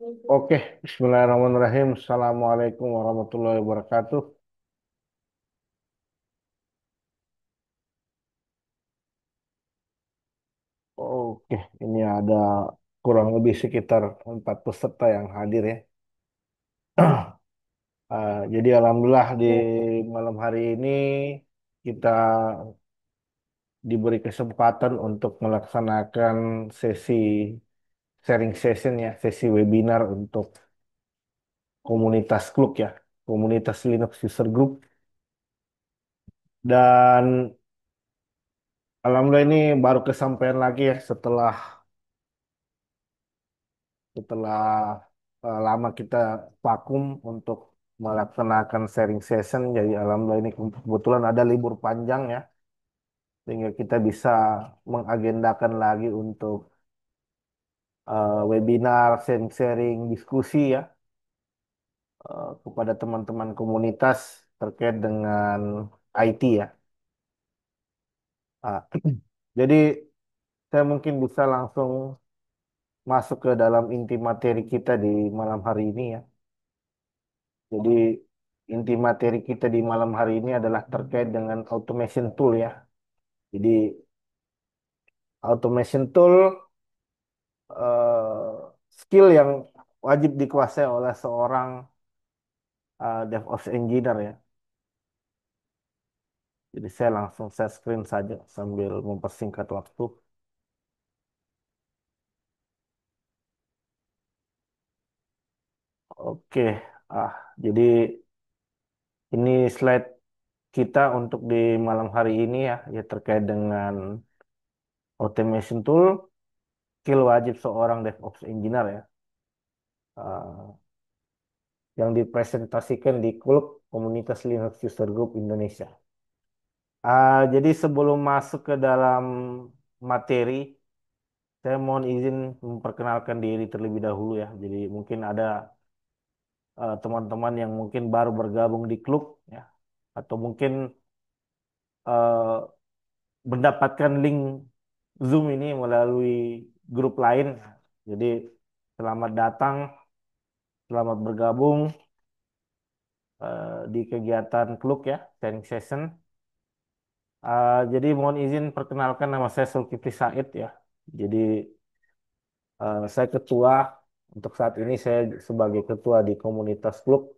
Oke, Bismillahirrahmanirrahim. Assalamualaikum warahmatullahi wabarakatuh. Oke, ini ada kurang lebih sekitar 4 peserta yang hadir ya. Jadi Alhamdulillah di malam hari ini kita diberi kesempatan untuk melaksanakan sesi sharing session ya, sesi webinar untuk komunitas klub ya, komunitas Linux User Group. Dan Alhamdulillah ini baru kesampaian lagi ya setelah lama kita vakum untuk melaksanakan sharing session. Jadi alhamdulillah ini kebetulan ada libur panjang ya, sehingga kita bisa mengagendakan lagi untuk webinar, sharing-sharing, diskusi ya kepada teman-teman komunitas terkait dengan IT ya. Ah, jadi saya mungkin bisa langsung masuk ke dalam inti materi kita di malam hari ini ya. Jadi inti materi kita di malam hari ini adalah terkait dengan automation tool ya. Jadi automation tool skill yang wajib dikuasai oleh seorang DevOps engineer ya. Jadi saya langsung share screen saja sambil mempersingkat waktu. Oke, ah jadi ini slide kita untuk di malam hari ini ya, ya terkait dengan automation tool, skill wajib seorang DevOps engineer ya. Ah, yang dipresentasikan di klub komunitas Linux User Group Indonesia. Jadi sebelum masuk ke dalam materi, saya mohon izin memperkenalkan diri terlebih dahulu ya. Jadi mungkin ada teman-teman yang mungkin baru bergabung di klub ya, atau mungkin eh, mendapatkan link Zoom ini melalui grup lain. Jadi selamat datang, selamat bergabung di kegiatan klub ya, sharing session. Jadi mohon izin perkenalkan nama saya Zulkifli Said ya. Jadi saya ketua untuk saat ini saya sebagai ketua di komunitas klub.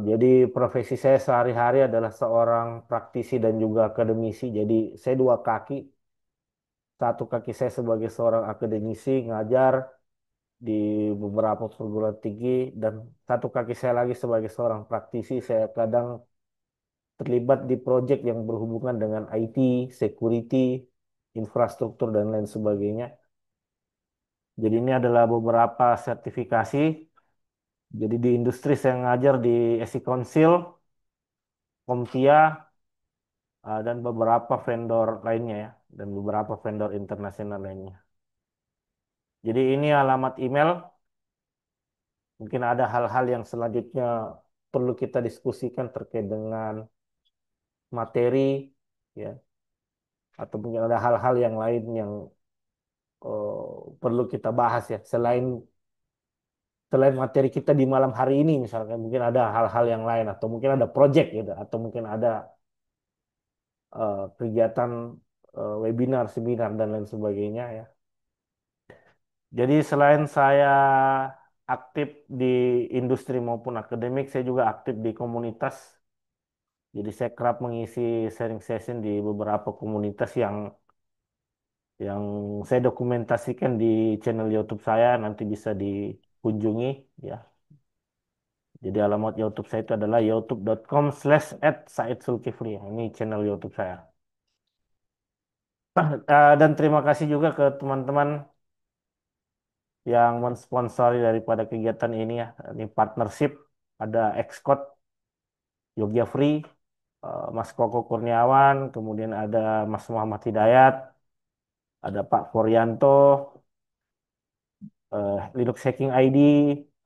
Jadi profesi saya sehari-hari adalah seorang praktisi dan juga akademisi. Jadi saya dua kaki. Satu kaki saya sebagai seorang akademisi ngajar di beberapa perguruan tinggi dan satu kaki saya lagi sebagai seorang praktisi. Saya kadang terlibat di proyek yang berhubungan dengan IT, security, infrastruktur, dan lain sebagainya. Jadi ini adalah beberapa sertifikasi. Jadi di industri saya ngajar di SI Council, Komtia, dan beberapa vendor lainnya ya, dan beberapa vendor internasional lainnya. Jadi ini alamat email. Mungkin ada hal-hal yang selanjutnya perlu kita diskusikan terkait dengan materi, ya, atau mungkin ada hal-hal yang lain yang perlu kita bahas ya. Selain materi kita di malam hari ini misalkan mungkin ada hal-hal yang lain atau mungkin ada project gitu atau mungkin ada kegiatan webinar, seminar dan lain sebagainya ya. Jadi selain saya aktif di industri maupun akademik, saya juga aktif di komunitas. Jadi saya kerap mengisi sharing session di beberapa komunitas yang saya dokumentasikan di channel YouTube saya, nanti bisa dikunjungi ya. Jadi alamat YouTube saya itu adalah youtube.com/@saidsulkifli. Ini channel YouTube saya. Dan terima kasih juga ke teman-teman yang mensponsori daripada kegiatan ini ya. Ini partnership, ada Xcode, Yogya Free, Mas Koko Kurniawan, kemudian ada Mas Muhammad Hidayat, ada Pak Foryanto, Linux Hacking ID,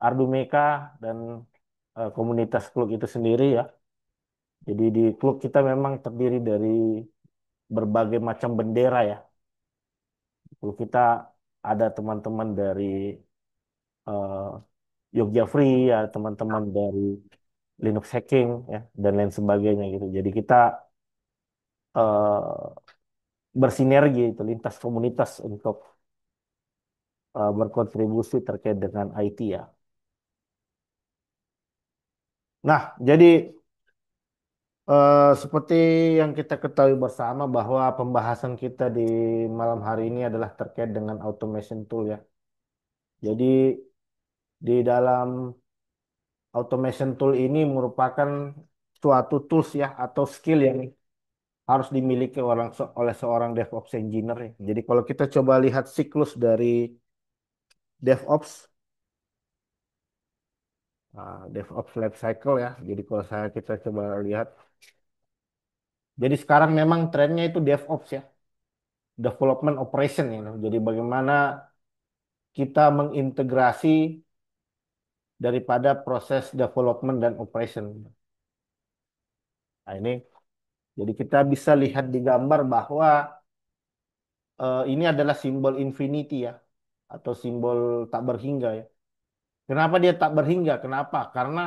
Ardu Meka, dan komunitas klub itu sendiri ya. Jadi di klub kita memang terdiri dari berbagai macam bendera ya. Klub kita ada teman-teman dari eh, Yogya Free ya teman-teman dari Linux Hacking ya dan lain sebagainya gitu. Jadi kita eh, bersinergi itu lintas komunitas untuk berkontribusi terkait dengan IT ya. Nah, jadi seperti yang kita ketahui bersama bahwa pembahasan kita di malam hari ini adalah terkait dengan automation tool ya. Jadi di dalam automation tool ini merupakan suatu tools ya atau skill yang harus dimiliki oleh seorang DevOps engineer ya. Jadi kalau kita coba lihat siklus dari DevOps, DevOps life cycle ya. Jadi kalau kita coba lihat, jadi sekarang memang trennya itu DevOps ya, development operation ya. Jadi bagaimana kita mengintegrasi daripada proses development dan operation. Nah ini, jadi kita bisa lihat di gambar bahwa ini adalah simbol infinity ya, atau simbol tak berhingga ya. Kenapa dia tak berhingga? Kenapa? Karena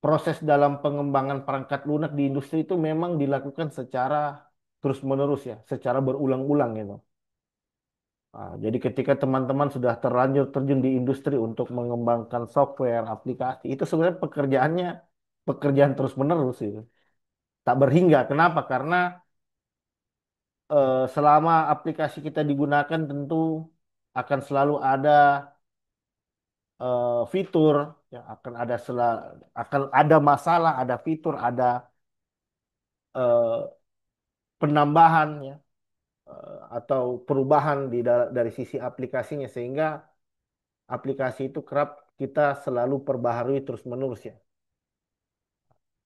proses dalam pengembangan perangkat lunak di industri itu memang dilakukan secara terus-menerus ya, secara berulang-ulang gitu. Nah, jadi ketika teman-teman sudah terlanjur terjun di industri untuk mengembangkan software, aplikasi, itu sebenarnya pekerjaannya pekerjaan terus-menerus itu. Tak berhingga. Kenapa? Karena selama aplikasi kita digunakan tentu akan selalu ada fitur, ya, akan ada masalah, ada fitur, ada eh, penambahan ya atau perubahan dari sisi aplikasinya sehingga aplikasi itu kerap kita selalu perbaharui terus-menerus ya.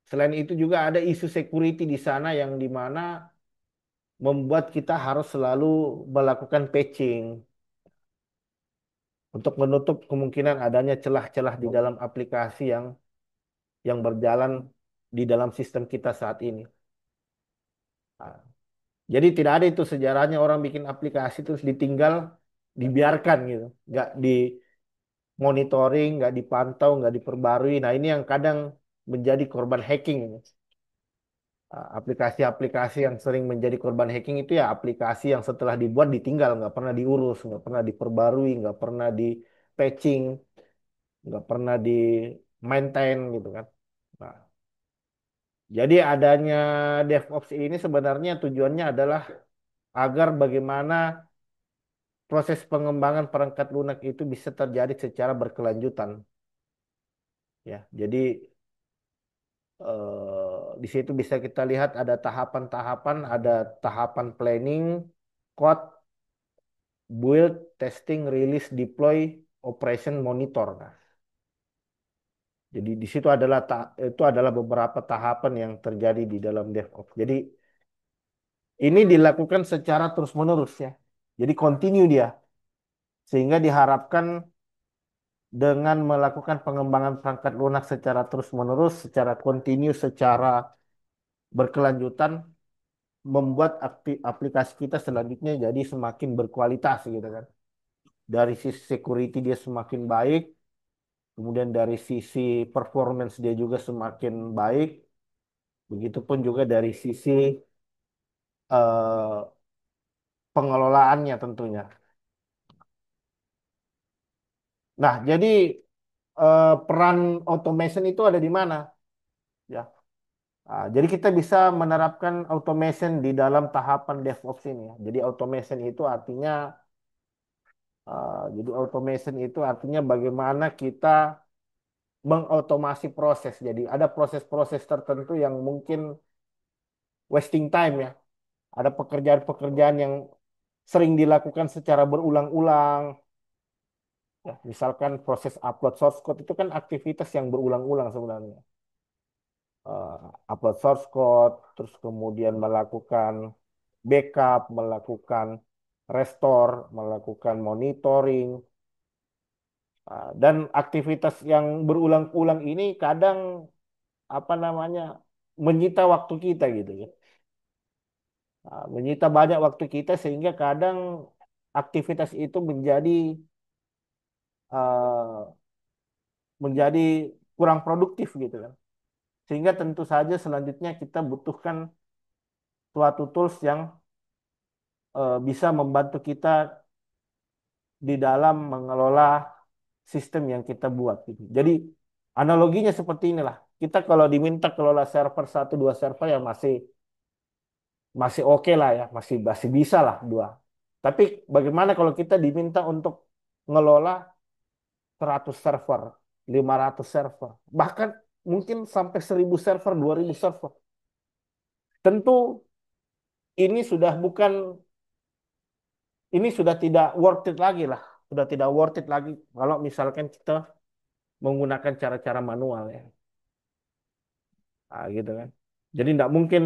Selain itu juga ada isu security di sana yang dimana membuat kita harus selalu melakukan patching untuk menutup kemungkinan adanya celah-celah di dalam aplikasi yang berjalan di dalam sistem kita saat ini. Nah, jadi tidak ada itu sejarahnya orang bikin aplikasi terus ditinggal, dibiarkan gitu, nggak di monitoring, nggak dipantau, nggak diperbarui. Nah, ini yang kadang menjadi korban hacking. Aplikasi-aplikasi yang sering menjadi korban hacking itu ya aplikasi yang setelah dibuat ditinggal, nggak pernah diurus, nggak pernah diperbarui, nggak pernah di patching, nggak pernah di maintain gitu kan. Nah, jadi adanya DevOps ini sebenarnya tujuannya adalah agar bagaimana proses pengembangan perangkat lunak itu bisa terjadi secara berkelanjutan. Ya, jadi di situ bisa kita lihat ada tahapan-tahapan, ada tahapan planning, code, build, testing, release, deploy, operation, monitor. Nah, jadi di situ itu adalah beberapa tahapan yang terjadi di dalam DevOps. Jadi ini dilakukan secara terus-menerus ya. Jadi continue dia. Sehingga diharapkan dengan melakukan pengembangan perangkat lunak secara terus-menerus, secara continue, secara berkelanjutan, membuat aplikasi kita selanjutnya jadi semakin berkualitas gitu kan. Dari sisi security dia semakin baik, kemudian dari sisi performance dia juga semakin baik, begitupun juga dari sisi eh, pengelolaannya tentunya. Nah, jadi peran automation itu ada di mana? Ya, jadi kita bisa menerapkan automation di dalam tahapan DevOps ini ya. Jadi automation itu artinya jadi automation itu artinya bagaimana kita mengotomasi proses. Jadi ada proses-proses tertentu yang mungkin wasting time ya. Ada pekerjaan-pekerjaan yang sering dilakukan secara berulang-ulang. Ya, misalkan proses upload source code itu kan aktivitas yang berulang-ulang sebenarnya. Eh, Upload source code, terus kemudian melakukan backup, melakukan restore, melakukan monitoring, dan aktivitas yang berulang-ulang ini kadang apa namanya menyita waktu kita gitu ya. Menyita banyak waktu kita sehingga kadang aktivitas itu menjadi eh, menjadi kurang produktif gitu kan. Sehingga tentu saja selanjutnya kita butuhkan suatu tools yang bisa membantu kita di dalam mengelola sistem yang kita buat gitu. Jadi analoginya seperti inilah. Kita kalau diminta kelola server satu dua server ya masih masih oke lah ya, masih masih bisa lah dua. Tapi bagaimana kalau kita diminta untuk ngelola 100 server, 500 server, bahkan mungkin sampai 1000 server, 2000 server. Tentu ini sudah bukan, ini sudah tidak worth it lagi lah. Sudah tidak worth it lagi kalau misalkan kita menggunakan cara-cara manual ya. Gitu kan. Jadi tidak mungkin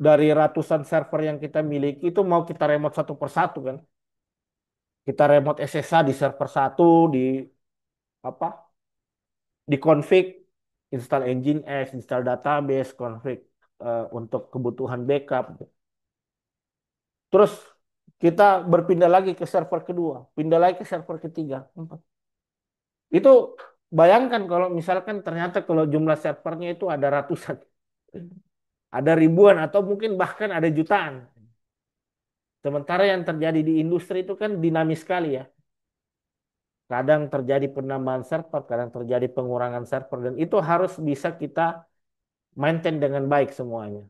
dari ratusan server yang kita miliki itu mau kita remote satu persatu kan. Kita remote SSH di server satu, di apa? Di config, install Nginx, install database, config untuk kebutuhan backup. Terus kita berpindah lagi ke server kedua, pindah lagi ke server ketiga, empat. Itu bayangkan kalau misalkan ternyata kalau jumlah servernya itu ada ratusan, ada ribuan atau mungkin bahkan ada jutaan. Sementara yang terjadi di industri itu kan dinamis sekali ya. Kadang terjadi penambahan server, kadang terjadi pengurangan server, dan itu harus bisa kita maintain dengan baik semuanya.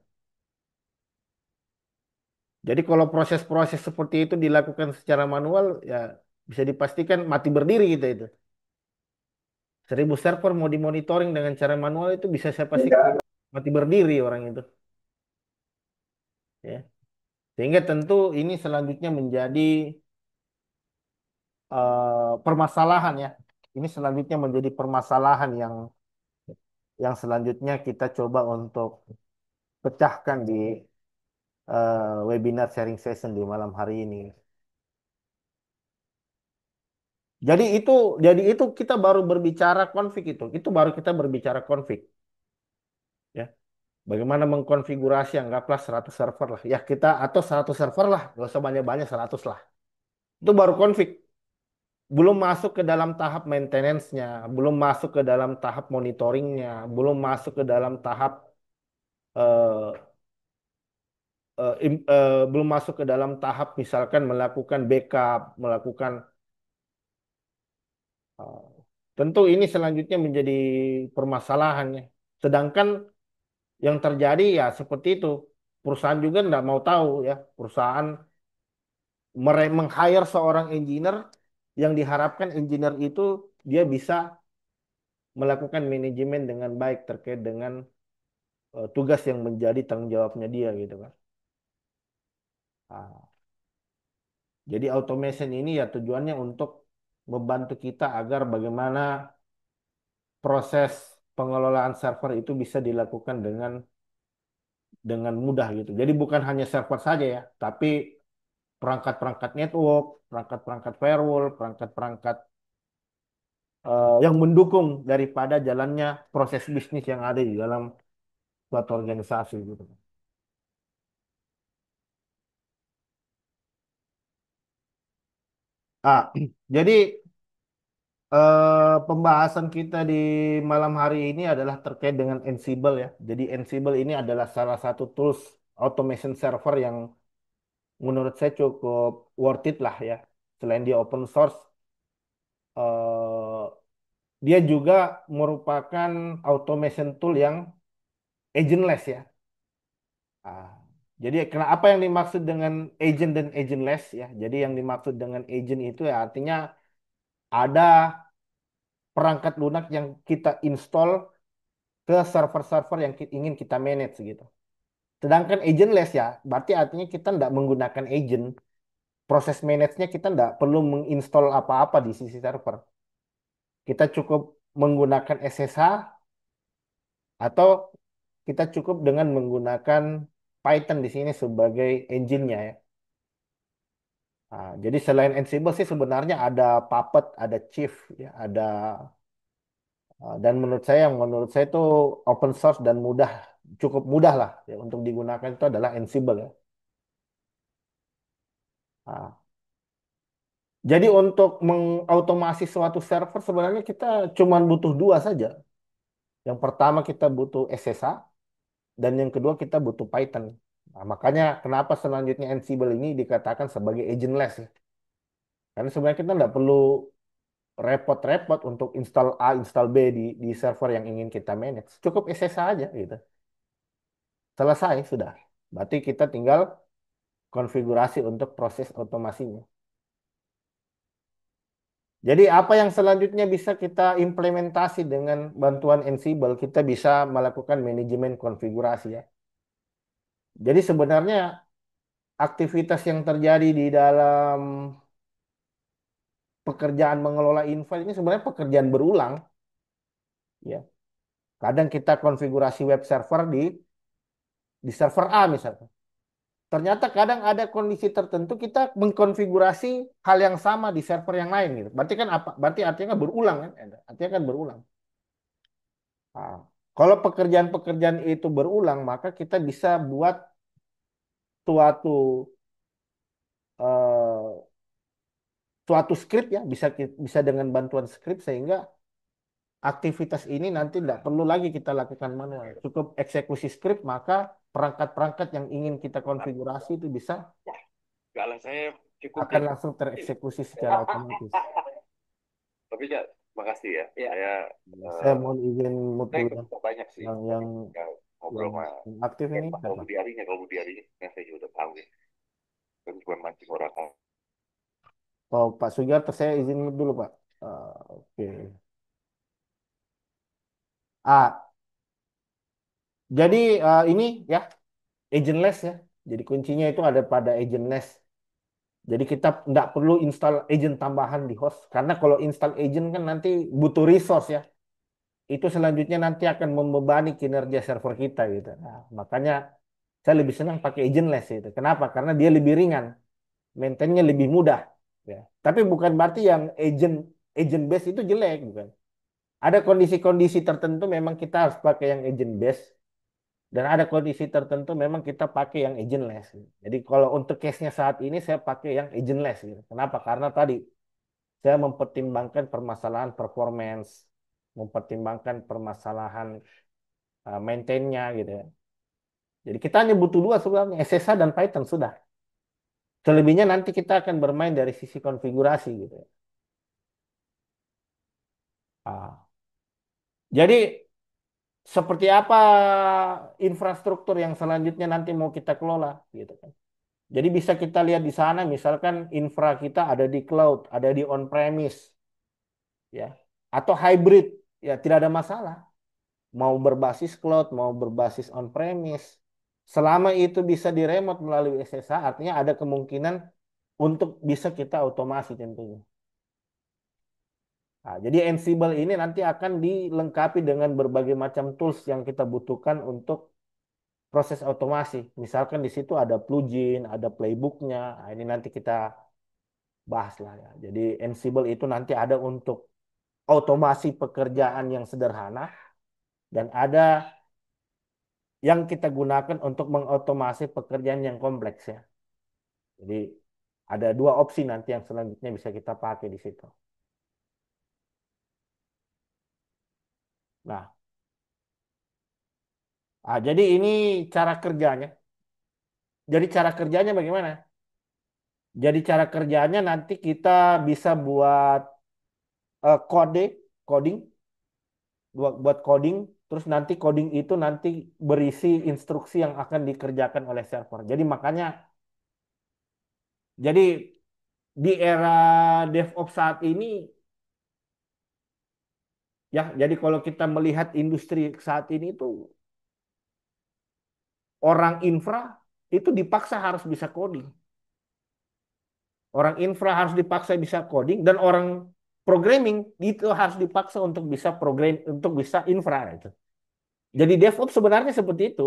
Jadi kalau proses-proses seperti itu dilakukan secara manual, ya bisa dipastikan mati berdiri kita itu. 1000 server mau dimonitoring dengan cara manual itu bisa saya pastikan mati berdiri orang itu. Ya. Sehingga tentu ini selanjutnya menjadi permasalahan ya. Ini selanjutnya menjadi permasalahan yang selanjutnya kita coba untuk pecahkan di webinar sharing session di malam hari ini. Jadi itu jadi itu kita baru berbicara konfig itu. Itu baru kita berbicara konfig ya. Bagaimana mengkonfigurasi anggaplah 100 server lah. Ya kita atau 100 server lah, nggak usah banyak-banyak 100 lah. Itu baru konfig. Belum masuk ke dalam tahap maintenance-nya, belum masuk ke dalam tahap monitoringnya, belum masuk ke dalam tahap eh, belum masuk ke dalam tahap misalkan melakukan backup, melakukan eh, tentu ini selanjutnya menjadi permasalahannya. Sedangkan yang terjadi ya seperti itu. Perusahaan juga nggak mau tahu ya. Perusahaan meng-hire seorang engineer yang diharapkan engineer itu dia bisa melakukan manajemen dengan baik terkait dengan tugas yang menjadi tanggung jawabnya dia gitu kan. Ah, jadi automation ini ya tujuannya untuk membantu kita agar bagaimana proses pengelolaan server itu bisa dilakukan dengan mudah gitu. Jadi bukan hanya server saja ya, tapi perangkat-perangkat network, perangkat-perangkat firewall, perangkat-perangkat yang mendukung daripada jalannya proses bisnis yang ada di dalam suatu organisasi gitu. Ah, jadi pembahasan kita di malam hari ini adalah terkait dengan Ansible ya. Jadi Ansible ini adalah salah satu tools automation server yang menurut saya cukup worth it lah ya. Selain dia open source, eh, dia juga merupakan automation tool yang agentless ya. Ah, jadi apa yang dimaksud dengan agent dan agentless ya? Jadi yang dimaksud dengan agent itu ya artinya ada perangkat lunak yang kita install ke server-server yang ingin kita manage gitu. Sedangkan agentless ya, berarti artinya kita tidak menggunakan agent. Proses manage-nya kita tidak perlu menginstall apa-apa di sisi server. Kita cukup menggunakan SSH atau kita cukup dengan menggunakan Python di sini sebagai engine-nya ya. Nah, jadi selain Ansible sih sebenarnya ada Puppet, ada Chief, ya, ada dan menurut saya itu open source dan mudah, cukup mudah lah ya, untuk digunakan itu adalah Ansible ya. Nah, Jadi untuk mengautomasi suatu server sebenarnya kita cuma butuh dua saja. Yang pertama kita butuh SSH dan yang kedua kita butuh Python. Nah, makanya kenapa selanjutnya Ansible ini dikatakan sebagai agentless ya. Karena sebenarnya kita nggak perlu repot-repot untuk install A, install B di server yang ingin kita manage. Cukup SSH aja gitu. Selesai sudah. Berarti kita tinggal konfigurasi untuk proses otomasinya. Jadi apa yang selanjutnya bisa kita implementasi dengan bantuan Ansible, kita bisa melakukan manajemen konfigurasi ya. Jadi sebenarnya aktivitas yang terjadi di dalam pekerjaan mengelola info ini sebenarnya pekerjaan berulang ya. Kadang kita konfigurasi web server di server A misalnya. Ternyata kadang ada kondisi tertentu kita mengkonfigurasi hal yang sama di server yang lain gitu. Berarti kan apa? Berarti artinya kan berulang kan? Artinya kan berulang. Nah, kalau pekerjaan-pekerjaan itu berulang, maka kita bisa buat suatu eh, suatu script ya, bisa dengan bantuan script sehingga aktivitas ini nanti tidak perlu lagi kita lakukan manual. Cukup eksekusi script, maka perangkat-perangkat yang ingin kita konfigurasi itu bisa Enggak lah, saya cukup akan ya. langsung tereksekusi secara otomatis. Tapi ya, makasih ya. Saya Saya eh, mohon izin mute saya dulu ikut ya. banyak sih. Yang Tapi yang ya, ngobrol yang sama aktif ya, ini Pak siapa? Kalau Budiarinya yang saya juga udah tahu ya. Kan cuma mancing orang. Oh, Pak Sugiarto, saya izin mute dulu, Pak. Oke. Ah, jadi ini ya agentless ya. Jadi kuncinya itu ada pada agentless. Jadi kita nggak perlu install agent tambahan di host. Karena kalau install agent kan nanti butuh resource ya. Itu selanjutnya nanti akan membebani kinerja server kita gitu. Nah, makanya saya lebih senang pakai agentless itu. Kenapa? Karena dia lebih ringan, maintainnya lebih mudah. Ya. Tapi bukan berarti yang agent base itu jelek, bukan. Ada kondisi-kondisi tertentu memang kita harus pakai yang agent base. Dan ada kondisi tertentu memang kita pakai yang agentless. Gitu. Jadi kalau untuk case-nya saat ini saya pakai yang agentless. Gitu. Kenapa? Karena tadi saya mempertimbangkan permasalahan performance, mempertimbangkan permasalahan maintain-nya gitu ya. Jadi kita hanya butuh dua sebenarnya, SSH dan Python sudah. Selebihnya nanti kita akan bermain dari sisi konfigurasi gitu ya. Ah. Jadi seperti apa infrastruktur yang selanjutnya nanti mau kita kelola gitu kan. Jadi bisa kita lihat di sana misalkan infra kita ada di cloud, ada di on-premise ya. Atau hybrid ya tidak ada masalah. Mau berbasis cloud, mau berbasis on-premise. Selama itu bisa di remote melalui SSH, artinya ada kemungkinan untuk bisa kita otomasi tentunya. Nah, jadi Ansible ini nanti akan dilengkapi dengan berbagai macam tools yang kita butuhkan untuk proses otomasi. Misalkan di situ ada plugin, ada playbooknya. Nah, ini nanti kita bahas lah ya. Jadi Ansible itu nanti ada untuk otomasi pekerjaan yang sederhana dan ada yang kita gunakan untuk mengotomasi pekerjaan yang kompleks ya. Jadi ada dua opsi nanti yang selanjutnya bisa kita pakai di situ. Nah, jadi ini cara kerjanya. Jadi cara kerjanya bagaimana? Jadi cara kerjanya nanti kita bisa buat coding, buat coding, terus nanti coding itu nanti berisi instruksi yang akan dikerjakan oleh server. Jadi makanya, jadi di era DevOps saat ini, ya, jadi kalau kita melihat industri saat ini itu orang infra itu dipaksa harus bisa coding. Orang infra harus dipaksa bisa coding dan orang programming itu harus dipaksa untuk bisa program untuk bisa infra itu. Jadi DevOps sebenarnya seperti itu.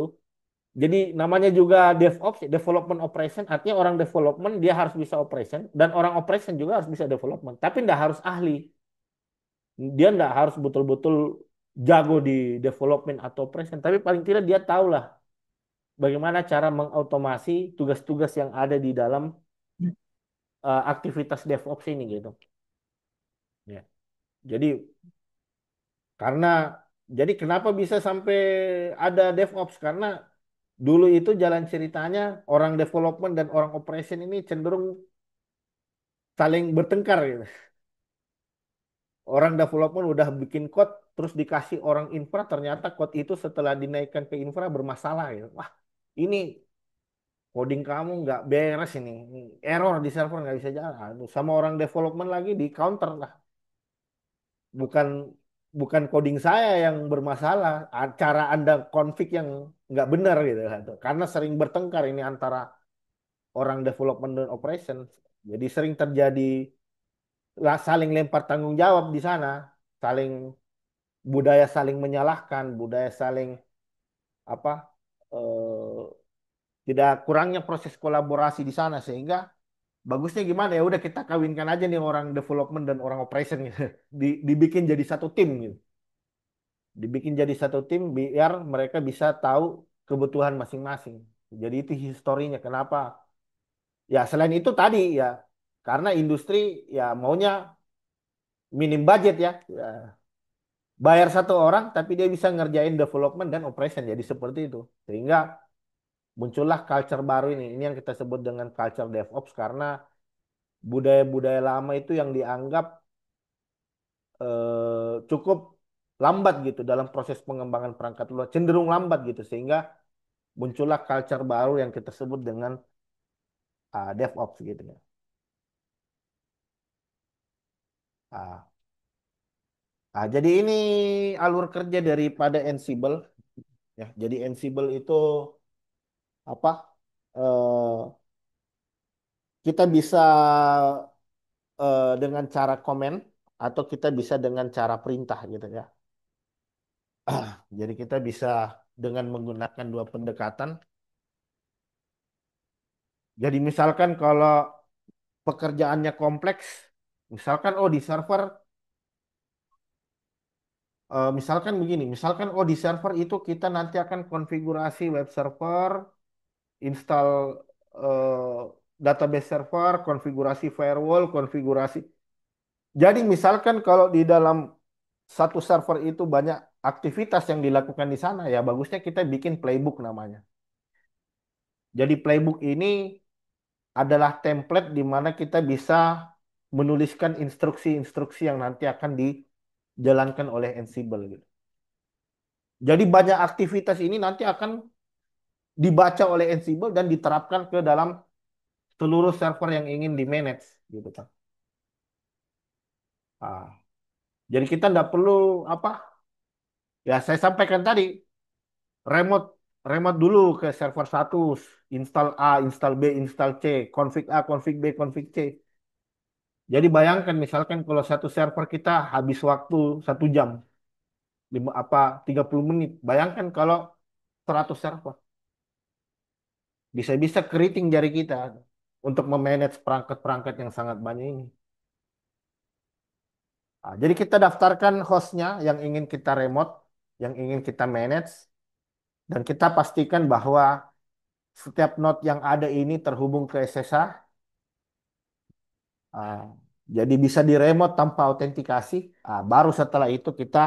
Jadi namanya juga DevOps, development operation, artinya orang development dia harus bisa operation dan orang operation juga harus bisa development. Tapi tidak harus ahli. Dia tidak harus betul-betul jago di development atau operation, tapi paling tidak dia tahu lah bagaimana cara mengautomasi tugas-tugas yang ada di dalam aktivitas DevOps ini gitu. Ya. Jadi karena jadi kenapa bisa sampai ada DevOps? Karena dulu itu jalan ceritanya orang development dan orang operation ini cenderung saling bertengkar gitu. Orang development udah bikin code terus dikasih orang infra ternyata code itu setelah dinaikkan ke infra bermasalah gitu. Wah, ini coding kamu nggak beres ini. Error di server nggak bisa jalan. Aduh, sama orang development lagi di counter lah. Bukan bukan coding saya yang bermasalah, cara Anda config yang nggak benar gitu kan. Karena sering bertengkar ini antara orang development dan operation. Jadi sering terjadi saling lempar tanggung jawab di sana, saling budaya saling menyalahkan, budaya saling apa eh, tidak kurangnya proses kolaborasi di sana sehingga bagusnya gimana ya udah kita kawinkan aja nih orang development dan orang operation gitu. Dibikin jadi satu tim gitu. Dibikin jadi satu tim biar mereka bisa tahu kebutuhan masing-masing. Jadi itu historinya kenapa. Ya selain itu tadi ya karena industri ya maunya minim budget ya. Ya, bayar satu orang tapi dia bisa ngerjain development dan operation jadi seperti itu. Sehingga muncullah culture baru ini. Ini yang kita sebut dengan culture DevOps karena budaya-budaya lama itu yang dianggap cukup lambat gitu dalam proses pengembangan perangkat lunak, cenderung lambat gitu sehingga muncullah culture baru yang kita sebut dengan DevOps gitu ya. Ah, jadi ini alur kerja daripada Ansible ya. Jadi Ansible itu apa? eh, kita bisa dengan cara komen atau kita bisa dengan cara perintah gitu ya. Jadi kita bisa dengan menggunakan dua pendekatan. Jadi misalkan kalau pekerjaannya kompleks, misalkan oh di server, misalkan begini, misalkan oh di server itu kita nanti akan konfigurasi web server, install eh, database server, konfigurasi firewall, konfigurasi. Jadi misalkan kalau di dalam satu server itu banyak aktivitas yang dilakukan di sana, ya bagusnya kita bikin playbook namanya. Jadi playbook ini adalah template di mana kita bisa menuliskan instruksi-instruksi yang nanti akan dijalankan oleh Ansible gitu. Jadi banyak aktivitas ini nanti akan dibaca oleh Ansible dan diterapkan ke dalam seluruh server yang ingin di manage gitu kan. Ah, jadi kita nggak perlu apa ya saya sampaikan tadi remote remote dulu ke server satu, install A, install B, install C, config A, config B, config C. Jadi bayangkan misalkan kalau satu server kita habis waktu 1 jam, 30 menit. Bayangkan kalau 100 server. Bisa-bisa keriting jari kita untuk memanage perangkat-perangkat yang sangat banyak ini. Nah, jadi kita daftarkan hostnya yang ingin kita remote, yang ingin kita manage, dan kita pastikan bahwa setiap node yang ada ini terhubung ke SSH. Ah, jadi bisa di remote tanpa autentikasi. Baru setelah itu kita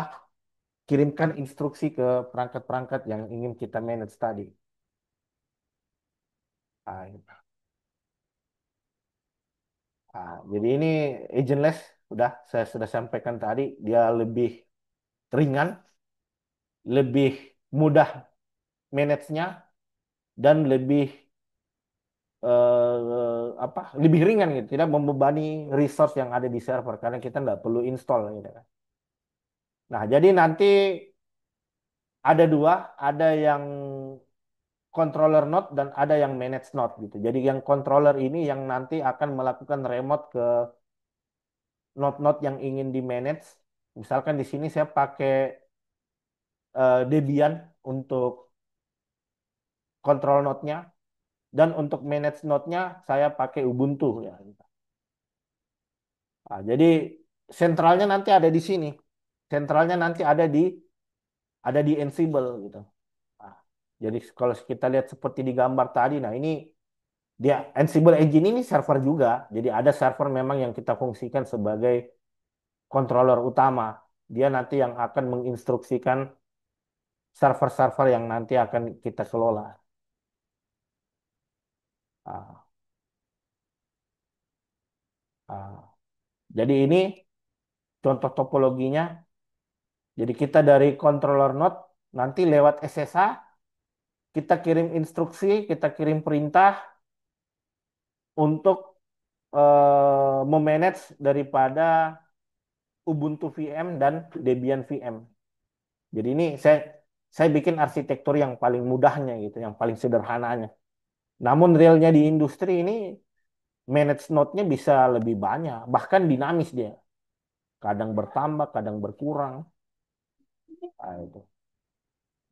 kirimkan instruksi ke perangkat-perangkat yang ingin kita manage tadi. Ah, jadi ini agentless, saya sudah sampaikan tadi, dia lebih ringan, lebih mudah manage-nya, dan lebih lebih ringan gitu, tidak membebani resource yang ada di server karena kita nggak perlu install gitu kan. Nah, jadi nanti ada dua, ada yang controller node dan ada yang manage node gitu. Jadi yang controller ini yang nanti akan melakukan remote ke node-node yang ingin di manage. Misalkan di sini saya pakai Debian untuk kontrol node-nya dan untuk manage node-nya saya pakai Ubuntu ya. Jadi sentralnya nanti ada di sini. Sentralnya nanti ada di Ansible gitu. Nah, jadi kalau kita lihat seperti di gambar tadi, nah ini Dia Ansible Engine ini server juga. Jadi ada server memang yang kita fungsikan sebagai controller utama. Dia nanti yang akan menginstruksikan server-server yang nanti akan kita kelola. Ah, ah. Jadi ini contoh topologinya. Jadi kita dari controller node nanti lewat SSH kita kirim instruksi, kita kirim perintah untuk memanage daripada Ubuntu VM dan Debian VM. Jadi ini saya bikin arsitektur yang paling mudahnya gitu, yang paling sederhananya. Namun realnya di industri ini manage node-nya bisa lebih banyak, bahkan dinamis dia. Kadang bertambah, kadang berkurang. Nah, itu.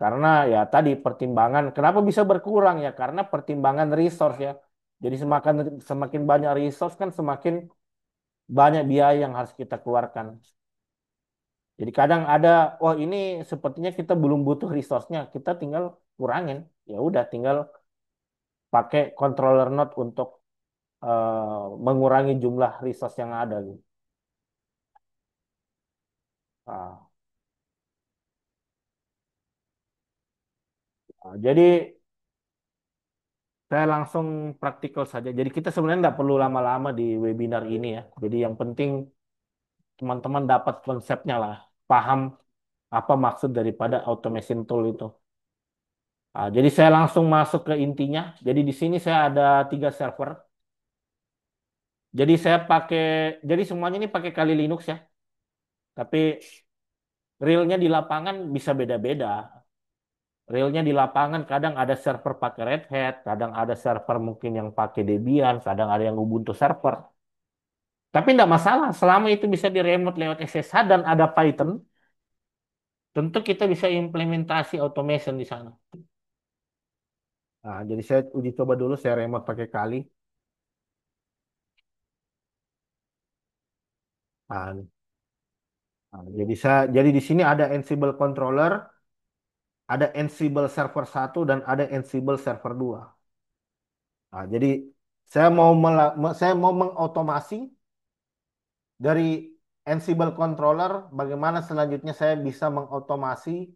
Karena ya tadi pertimbangan, kenapa bisa berkurang ya? Karena pertimbangan resource ya. Jadi semakin semakin banyak resource kan semakin banyak biaya yang harus kita keluarkan. Jadi kadang ada, oh ini sepertinya kita belum butuh resource-nya, kita tinggal kurangin. Ya udah, tinggal pakai controller node untuk mengurangi jumlah resource yang ada gitu. Nah, jadi saya langsung praktikal saja. Jadi kita sebenarnya nggak perlu lama-lama di webinar ini ya. Jadi yang penting teman-teman dapat konsepnya lah, paham apa maksud daripada automation tool itu. Nah, jadi saya langsung masuk ke intinya. Jadi di sini saya ada 3 server. Jadi saya pakai, jadi semuanya ini pakai Kali Linux ya. Tapi realnya di lapangan bisa beda-beda. Realnya di lapangan kadang ada server pakai Red Hat, kadang ada server mungkin yang pakai Debian, kadang ada yang Ubuntu server. Tapi tidak masalah, selama itu bisa di remote lewat SSH dan ada Python, tentu kita bisa implementasi automation di sana. Nah, jadi saya uji coba dulu, saya remote pakai Kali. Nah, jadi di sini ada Ansible controller, ada Ansible server 1 dan ada Ansible server 2. Nah, jadi saya mau mengautomasi dari Ansible controller, bagaimana selanjutnya saya bisa mengautomasi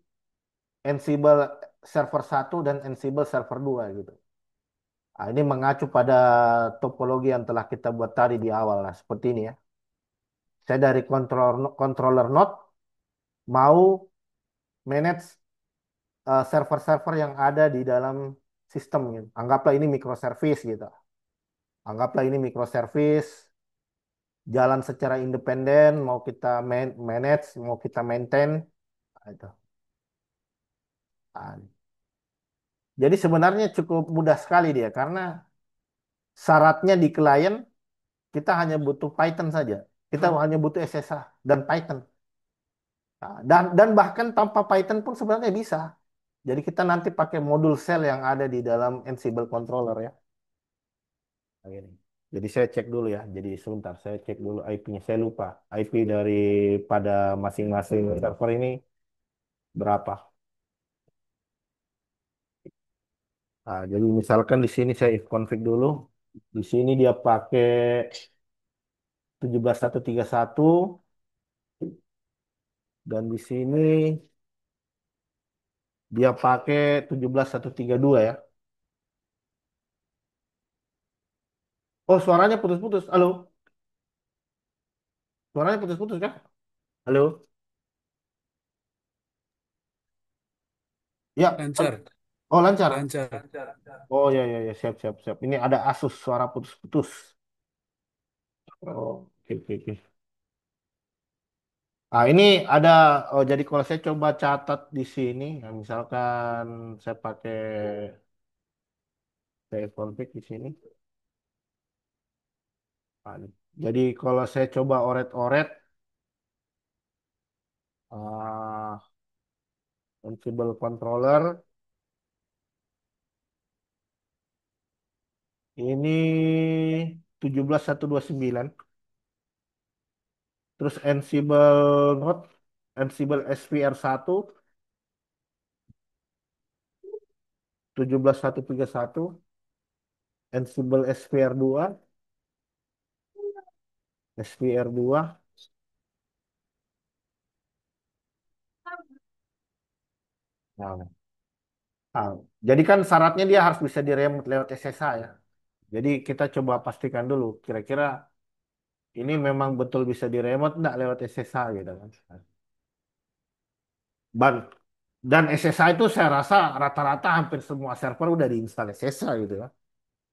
Ansible server 1 dan Ansible server 2 gitu. Nah, ini mengacu pada topologi yang telah kita buat tadi di awal lah, seperti ini ya. Saya dari controller node mau manage server-server yang ada di dalam sistem gitu. Anggaplah ini microservice gitu. Anggaplah ini microservice jalan secara independen, mau kita manage, mau kita maintain. Nah, itu. Nah, jadi sebenarnya cukup mudah sekali dia karena syaratnya di klien kita hanya butuh Python saja. Kita hanya butuh SSH dan Python. Nah, dan bahkan tanpa Python pun sebenarnya bisa. Jadi kita nanti pakai modul shell yang ada di dalam Ansible controller ya. Nah, gini. Jadi saya cek dulu ya. Jadi sebentar saya cek dulu IP-nya. Saya lupa IP daripada masing-masing server ini berapa. Nah, jadi misalkan di sini saya if config dulu. Di sini dia pakai 17131 dan di sini dia pakai 17132 ya. Oh, suaranya putus-putus. Halo. Suaranya putus-putus kah? Halo. Ya. Lancar, Oh, lancar. lancar. Oh, ya ya ya, siap siap siap. Ini ada Asus suara putus-putus. Oh, oke oke oke. Ah, ini ada, oh jadi kalau saya coba catat di sini, ya misalkan saya pakai save config di sini. Ah, ini. Jadi kalau saya coba oret-oret, Ansible controller ini 17129. Terus Ansible Note, Ansible SPR1 17131. Ansible SPR2, SPR2. Nah, ah, jadi kan syaratnya dia harus bisa diremote lewat SSH ya. Jadi kita coba pastikan dulu, kira-kira ini memang betul bisa diremote nggak lewat SSH gitu kan. Ban dan SSH itu saya rasa rata-rata hampir semua server udah diinstal SSH gitu ya.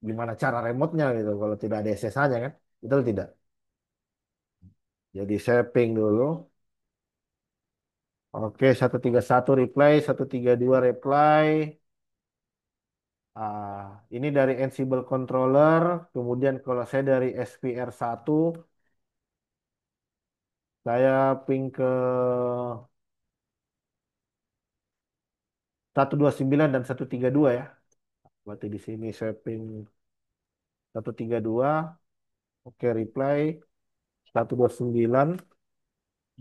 Gimana cara remote-nya gitu kalau tidak ada SSH-nya kan? Betul tidak? Jadi saya ping dulu. Oke, 131 reply, 132 reply. Ini dari Ansible Controller. Kemudian kalau saya dari SPR1, saya ping ke 129 dan 132 ya. Berarti di sini saya ping 132. Oke, reply 129.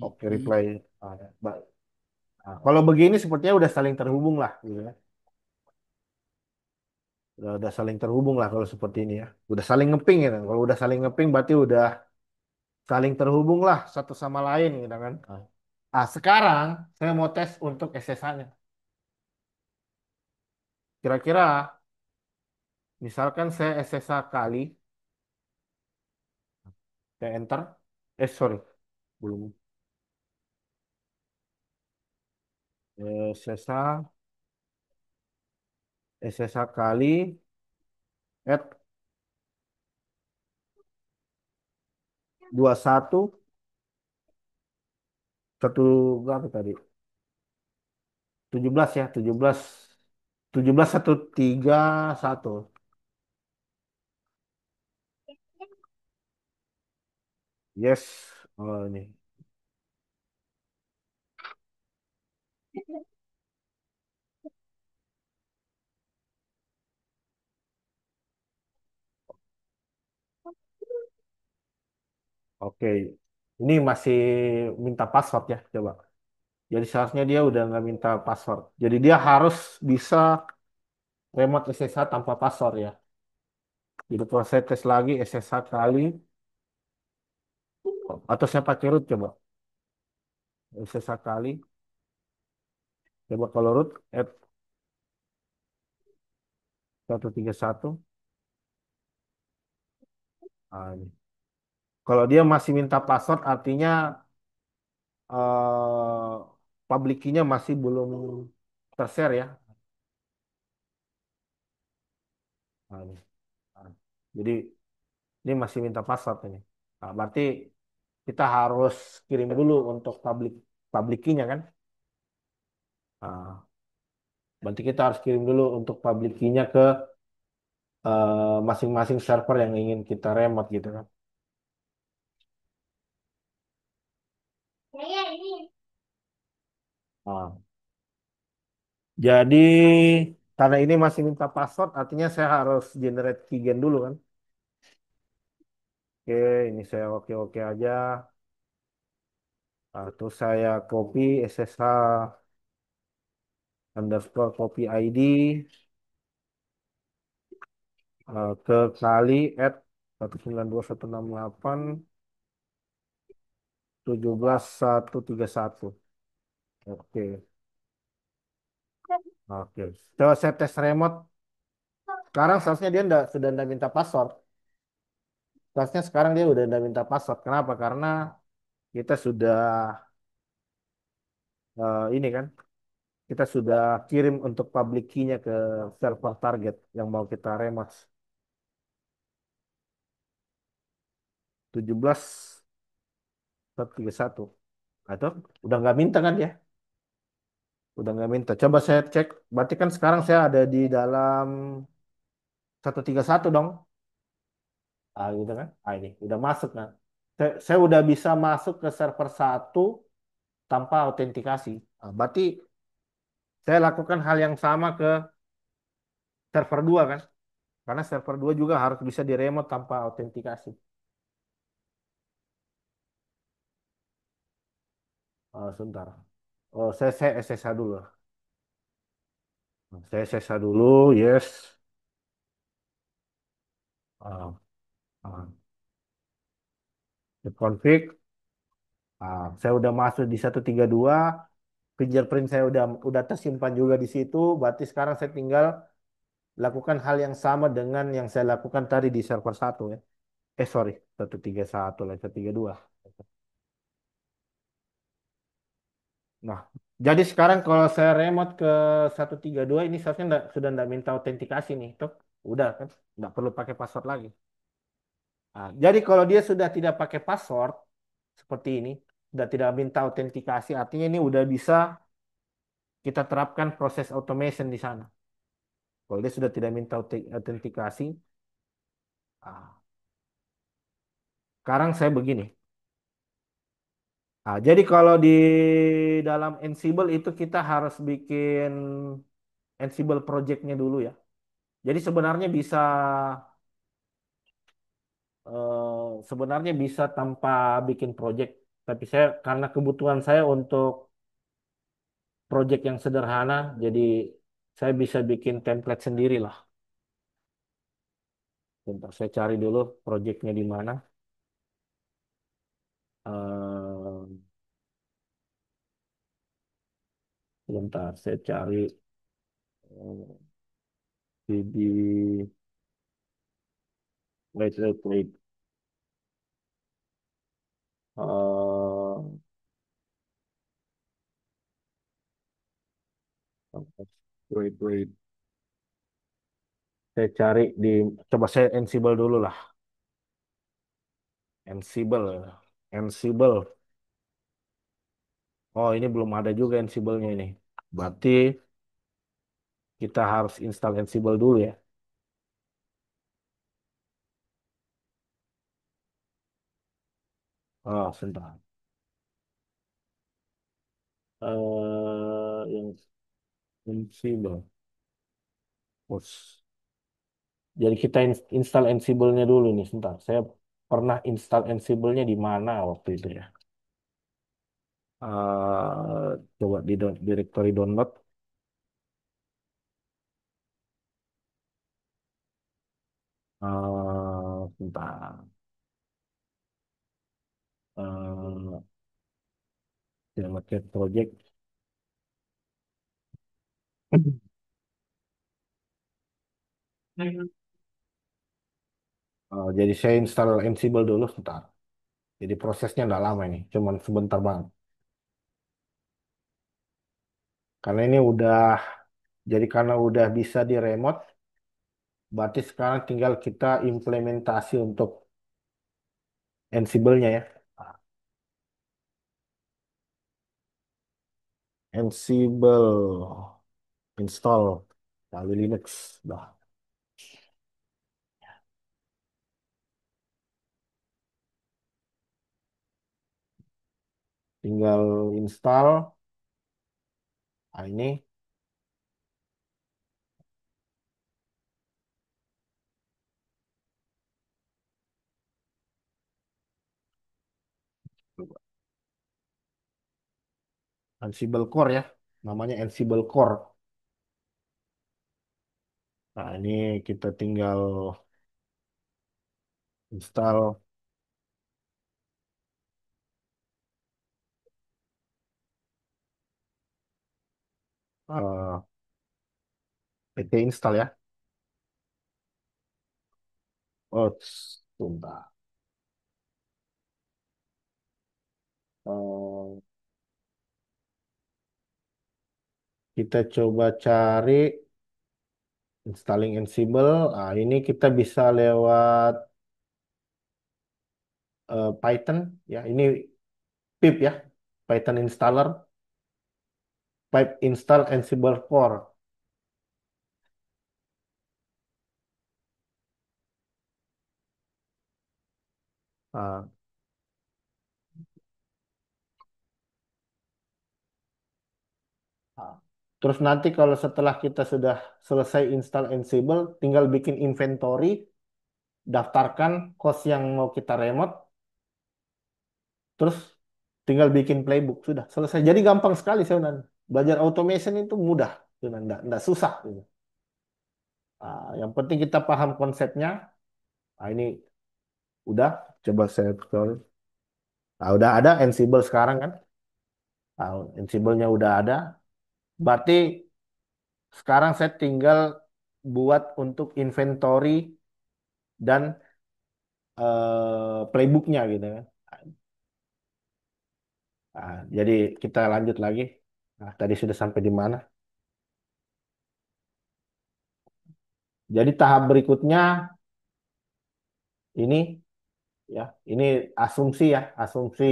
Oke, reply. Ya. Kalau begini sepertinya udah saling terhubung lah, gitu ya. Udah saling terhubung lah kalau seperti ini ya. Udah saling ngeping ya. Kalau udah saling ngeping berarti udah saling terhubung lah satu sama lain gitu kan. Sekarang saya mau tes untuk SSH-nya. Kira-kira misalkan saya SSH kali, saya enter. Sorry, belum. SSH, SSH kali, add 21, satu berapa tadi? 17 ya, 17, 17 131. Yes. Oh, ini. Oke. Ini masih minta password ya, coba. Jadi seharusnya dia udah nggak minta password. Jadi dia harus bisa remote SSH tanpa password ya. Jadi kalau saya tes lagi SSH kali, atau saya pakai root coba. SSH kali, coba kalau root, add 131. Ini. Kalau dia masih minta password, artinya public key-nya masih belum tershare ya. Ini. Nah, jadi ini masih minta password ini. Berarti kita harus kirim dulu untuk public key-nya kan. Nah, berarti kita harus kirim dulu untuk public key-nya ke masing-masing server yang ingin kita remote gitu kan. Nah, jadi karena ini masih minta password, artinya saya harus generate keygen dulu kan. Oke, ini saya oke-oke aja. Terus saya copy SSH underscore copy ID ke kali at 192.168.17.131. Oke, oke. Coba saya tes remote. Sekarang seharusnya dia sudah nggak minta password. Seharusnya sekarang dia udah nggak minta password. Kenapa? Karena kita sudah ini kan, kita sudah kirim untuk public key-nya ke server target yang mau kita remote. 17.131. Atau udah nggak minta kan ya? Udah nggak minta. Coba saya cek. Berarti kan sekarang saya ada di dalam 131 dong. Gitu kan. Ini udah masuk kan. Saya udah bisa masuk ke server satu tanpa autentikasi. Berarti saya lakukan hal yang sama ke server 2 kan. Karena server 2 juga harus bisa di remote tanpa autentikasi. Sebentar. Oh, saya SSH dulu. Saya SSH dulu, yes. Ah, ah. Di config, saya udah masuk di 132, fingerprint saya udah tersimpan juga di situ. Berarti sekarang saya tinggal lakukan hal yang sama dengan yang saya lakukan tadi di server satu ya. Sorry, 131 lah, 132. Nah, jadi sekarang kalau saya remote ke 132 ini seharusnya sudah nggak minta autentikasi nih, toh. Udah kan, nggak perlu pakai password lagi. Jadi kalau dia sudah tidak pakai password seperti ini, sudah tidak minta autentikasi, artinya ini udah bisa kita terapkan proses automation di sana. Kalau dia sudah tidak minta autentikasi, sekarang saya begini. Jadi kalau di dalam Ansible itu kita harus bikin Ansible project-nya dulu ya. Jadi sebenarnya bisa tanpa bikin project. Tapi saya karena kebutuhan saya untuk project yang sederhana, jadi saya bisa bikin template sendiri lah. Bentar, saya cari dulu projectnya di mana. Eh, Bentar, saya cari di wait. Eh, wait. Saya cari coba saya Ansible dulu lah. Ansible. Ansible. Oh, ini belum ada juga Ansible-nya ini. Berarti kita harus install Ansible dulu ya. Oh, sebentar. Yang Ansible. Us. Jadi kita install Ansible-nya dulu nih, sebentar. Saya pernah install Ansible-nya di mana waktu itu ya? Coba di directory download. Sebentar. Uh, Delegate project. Jadi saya install Ansible dulu sebentar. Jadi prosesnya nggak lama ini, cuman sebentar banget. Karena ini karena udah bisa di remote, berarti sekarang tinggal kita implementasi untuk Ansible-nya ya. Ansible install lalu Linux. Dah, tinggal install. Ini Ansible Core ya, namanya Ansible Core. Nah, ini kita tinggal install eh, PT install ya. Oh, sebentar. Eh, kita coba cari installing Ansible. Ini kita bisa lewat Python ya. Ini pip ya, Python installer, pipe install Ansible core. Ah, ah. Terus nanti kalau setelah kita sudah selesai install Ansible, tinggal bikin inventory, daftarkan course yang mau kita remote, terus tinggal bikin playbook, sudah selesai. Jadi gampang sekali sebenarnya. Belajar automation itu mudah, sebenarnya, nggak susah gitu. Yang penting kita paham konsepnya, Nah, ini udah, coba saya scroll. Nah, udah ada Ansible sekarang kan. Nah, Ansible-nya udah ada. Berarti sekarang saya tinggal buat untuk inventory dan playbooknya gitu kan. Nah, jadi kita lanjut lagi. Nah, tadi sudah sampai di mana? Jadi tahap berikutnya ini ya, ini asumsi ya, asumsi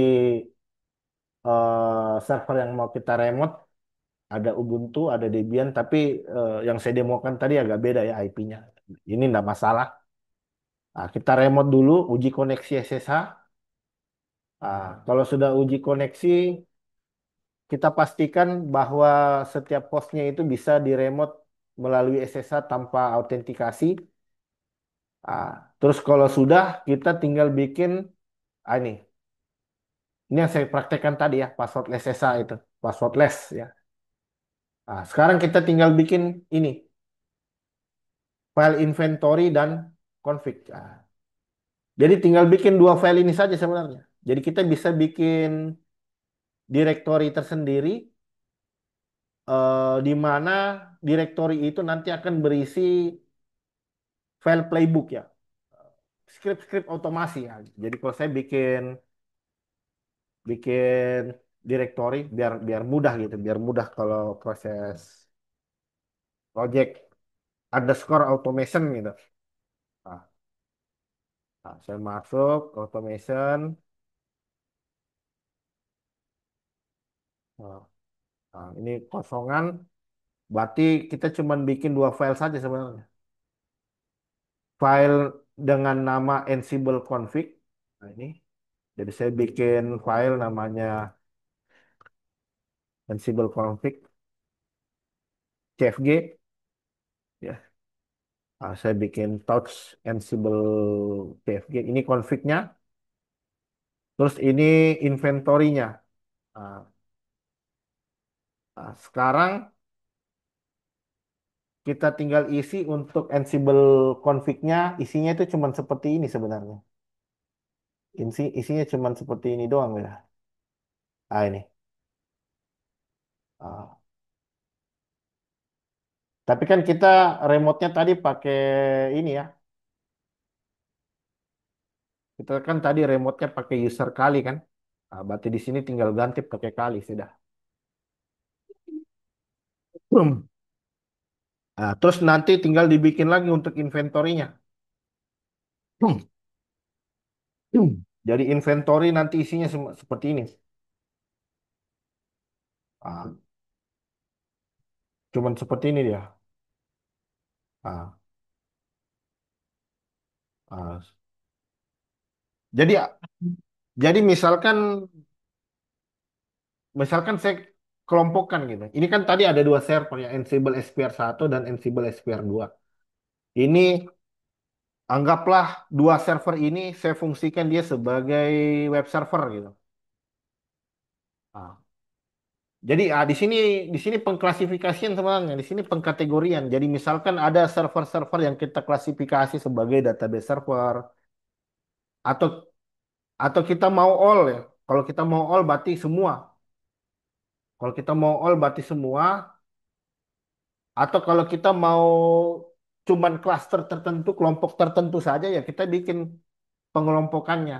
server yang mau kita remote ada Ubuntu, ada Debian, tapi yang saya demokan tadi agak beda ya IP-nya. Ini enggak masalah. Nah, kita remote dulu, uji koneksi SSH. Nah, kalau sudah uji koneksi, kita pastikan bahwa setiap hostnya itu bisa diremote melalui SSH tanpa autentikasi. Ah, terus kalau sudah, kita tinggal bikin ini yang saya praktekkan tadi ya, passwordless SSH itu, passwordless ya. Nah, sekarang kita tinggal bikin ini, file inventory dan config. Nah, jadi tinggal bikin dua file ini saja sebenarnya. Jadi kita bisa bikin directory tersendiri, di mana directory itu nanti akan berisi file playbook ya, script-script otomasi ya. Jadi kalau saya bikin bikin directory biar biar mudah gitu, biar mudah kalau proses project underscore automation gitu. Nah, saya masuk automation. Nah, ini kosongan, berarti kita cuma bikin dua file saja sebenarnya. File dengan nama Ansible config. Nah, ini. Jadi saya bikin file namanya Ansible config CFG ya. Nah, saya bikin touch Ansible CFG. Ini config-nya. Terus ini inventory-nya. Nah, sekarang kita tinggal isi untuk Ansible config-nya. Isinya itu cuma seperti ini sebenarnya. Isinya cuma seperti ini doang ya. Ah ini. Ah. Tapi kan kita remote-nya tadi pakai ini ya. Kita kan tadi remote-nya pakai user kali kan. Nah, berarti di sini tinggal ganti pakai kali sudah. Hmm. Nah, terus nanti tinggal dibikin lagi untuk inventory-nya. Hmm. Hmm. Jadi inventory nanti isinya seperti ini. Ah, cuman seperti ini dia. Ah, ah. Jadi jadi misalkan saya kelompokkan gitu. Ini kan tadi ada dua server ya, Ansible SPR 1 dan Ansible SPR 2. Ini anggaplah dua server ini saya fungsikan dia sebagai web server gitu. Ah. Jadi di sini pengklasifikasian sebenarnya, di sini pengkategorian. Jadi misalkan ada server-server yang kita klasifikasi sebagai database server atau kita mau all ya. Kalau kita mau all berarti semua. Kalau kita mau all berarti semua. Atau kalau kita mau cuman klaster tertentu, kelompok tertentu saja ya kita bikin pengelompokannya.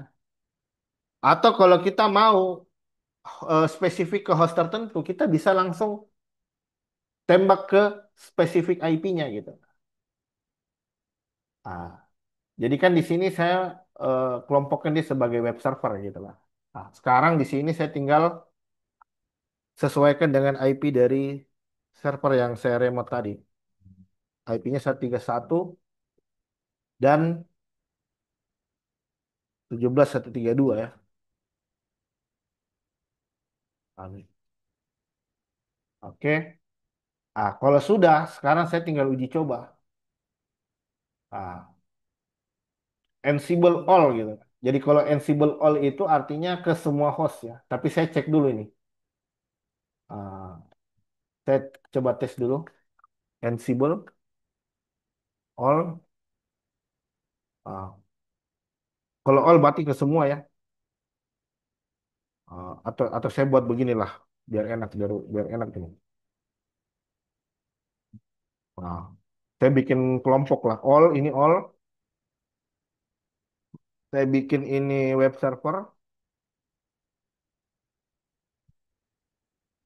Atau kalau kita mau spesifik ke host tertentu, kita bisa langsung tembak ke spesifik IP-nya gitu. Ah, jadi kan di sini saya kelompokkan dia sebagai web server gitu lah. Nah, sekarang di sini saya tinggal sesuaikan dengan IP dari server yang saya remote tadi. IP-nya 131 dan 17132 ya. Amin. Oke. Ah, kalau sudah, sekarang saya tinggal uji coba. Ah, Ansible all gitu. Jadi kalau Ansible all itu artinya ke semua host ya. Tapi saya cek dulu ini. Ah, saya coba tes dulu. Ansible all. Ah. Kalau all berarti ke semua ya. Atau saya buat beginilah biar enak biar enak ini. Nah, saya bikin kelompok lah. All ini all. Saya bikin ini web server.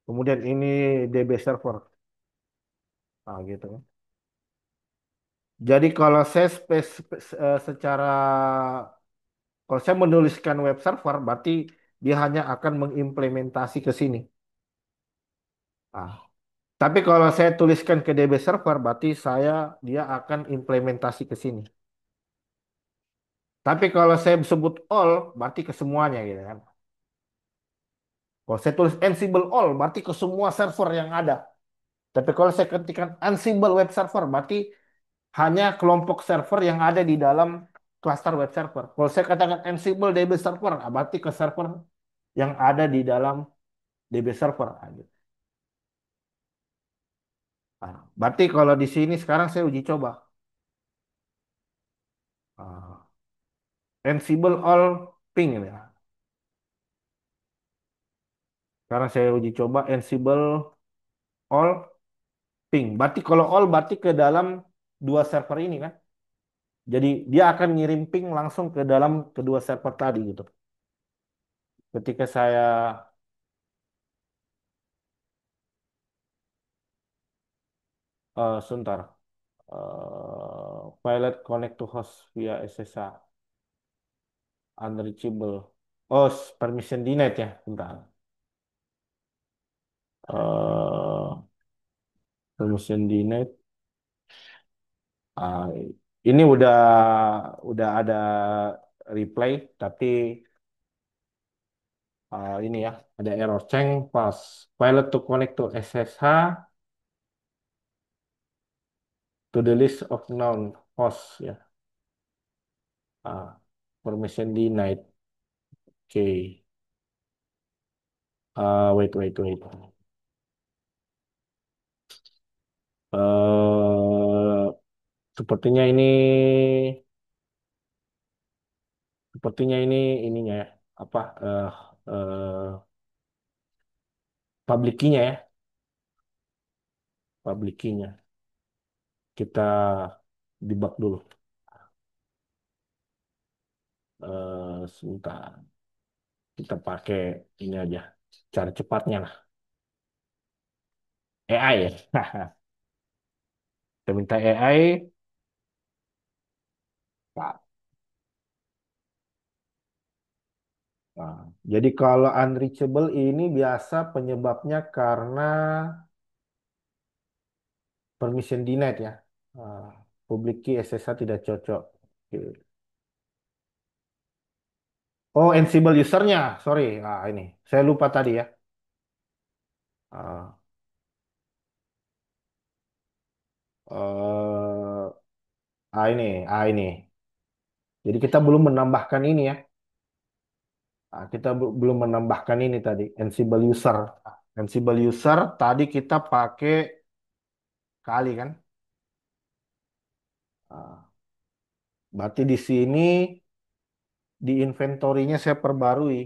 Kemudian ini DB server. Nah, gitu. Jadi kalau saya secara kalau saya menuliskan web server, berarti dia hanya akan mengimplementasi ke sini. Ah, tapi kalau saya tuliskan ke DB server, berarti dia akan implementasi ke sini. Tapi kalau saya sebut all, berarti ke semuanya gitu kan. Kalau saya tulis Ansible all, berarti ke semua server yang ada. Tapi kalau saya ketikkan Ansible web server, berarti hanya kelompok server yang ada di dalam cluster web server. Kalau saya katakan Ansible DB server, berarti ke server yang ada di dalam DB server. Gitu. Nah, berarti kalau di sini sekarang saya uji coba. Ansible all ping ya. Sekarang saya uji coba Ansible all ping. Berarti kalau all berarti ke dalam dua server ini kan. Jadi dia akan ngirim ping langsung ke dalam kedua server tadi gitu. Ketika saya sebentar, pilot connect to host via SSH unreachable. Oh, permission denied ya, bentar. Permission denied. Ah, ini udah ada reply, tapi ini ya ada error ceng pas pilot to connect to SSH to the list of known hosts ya. Permission denied. Oke. Wait. Eh, sepertinya ini sepertinya ini ininya ya apa public key-nya ya, public key-nya. Kita debug dulu. Sebentar. Kita pakai ini aja. Cara cepatnya lah. AI ya. Kita minta AI. Pak. Nah, jadi kalau unreachable ini biasa penyebabnya karena permission denied ya. Ah, public key SSH tidak cocok. Oke. Oh, Ansible usernya, sorry. Ini saya lupa tadi ya. Ah, eh, ini. Jadi kita belum menambahkan ini ya. Kita belum menambahkan ini tadi, Ansible user. Ansible user tadi kita pakai kali kan. Ah, berarti di sini di inventory-nya saya perbarui.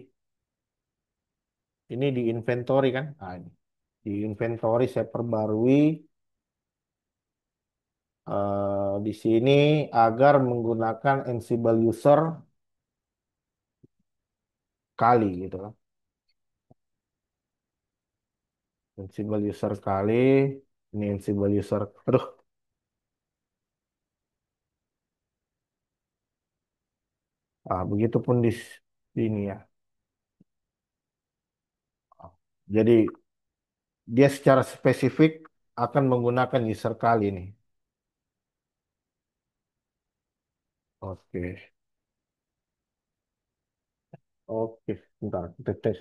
Ini di inventory kan. Ini. Di inventory saya perbarui di sini agar menggunakan Ansible user kali gitu kan. Ansible user kali, ini Ansible user. Aduh, begitupun di sini ya. Jadi dia secara spesifik akan menggunakan user kali ini. Oke, oke, bentar kita tes.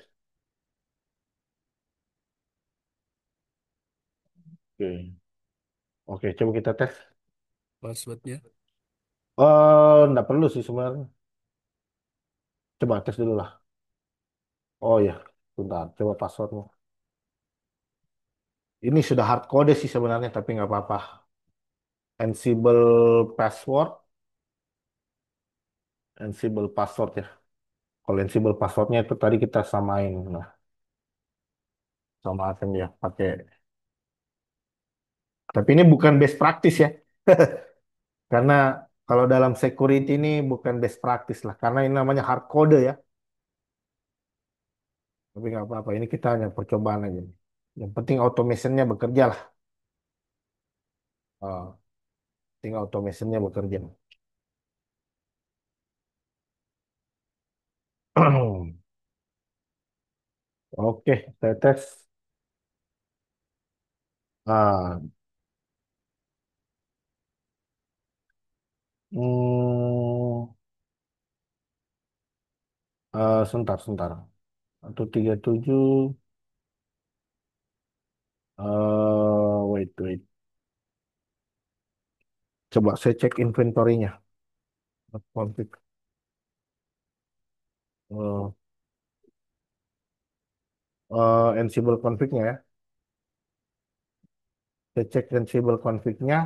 Oke, oke, coba kita tes. Passwordnya. Nggak perlu sih sebenarnya. Coba tes dulu lah. Oh ya, bentar, coba passwordnya. Ini sudah hard code sih sebenarnya, tapi nggak apa-apa. Ansible password. Ansible password ya. Kalau Ansible passwordnya itu tadi kita samain. Nah, sama akan ya pakai. Tapi ini bukan best practice ya. Karena kalau dalam security ini bukan best practice lah. Karena ini namanya hard code ya. Tapi nggak apa-apa. Ini kita hanya percobaan aja. Yang penting automationnya bekerja lah. Oh, tinggal automationnya bekerja. Oke, saya tes. Ah, hmm, sebentar. 137. Wait. Coba saya cek inventory-nya. Config. Eh, Ansible config-nya ya. Saya cek Ansible config-nya.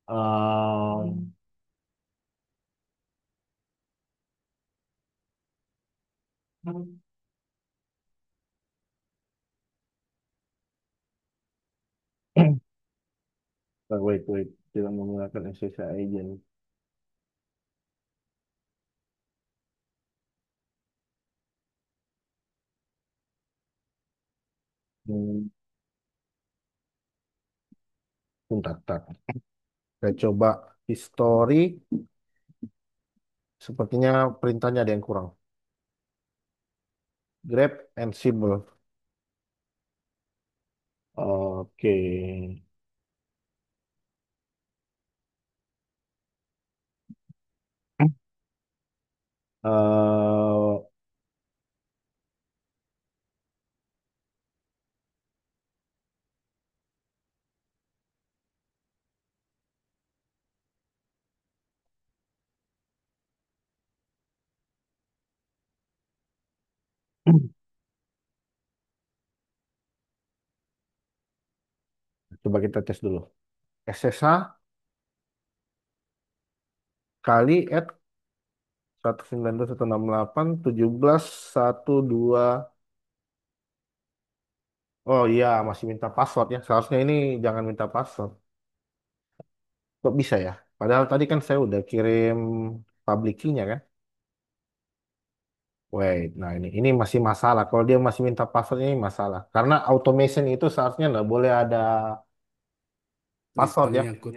Um, wait. Tidak menggunakan SSH agent. Hmm, bentar. Saya coba history. Sepertinya perintahnya ada yang kurang. Grab Ansible. Oke. Eh, Coba kita tes dulu. SSH kali at 192.168.17.1.2. Oh iya, masih minta password ya. Seharusnya ini jangan minta password. Kok bisa ya? Padahal tadi kan saya udah kirim public key-nya kan. Wait, nah ini masih masalah. Kalau dia masih minta password ini masalah. Karena automation itu seharusnya nggak boleh ada password Paling ya. nyangkut.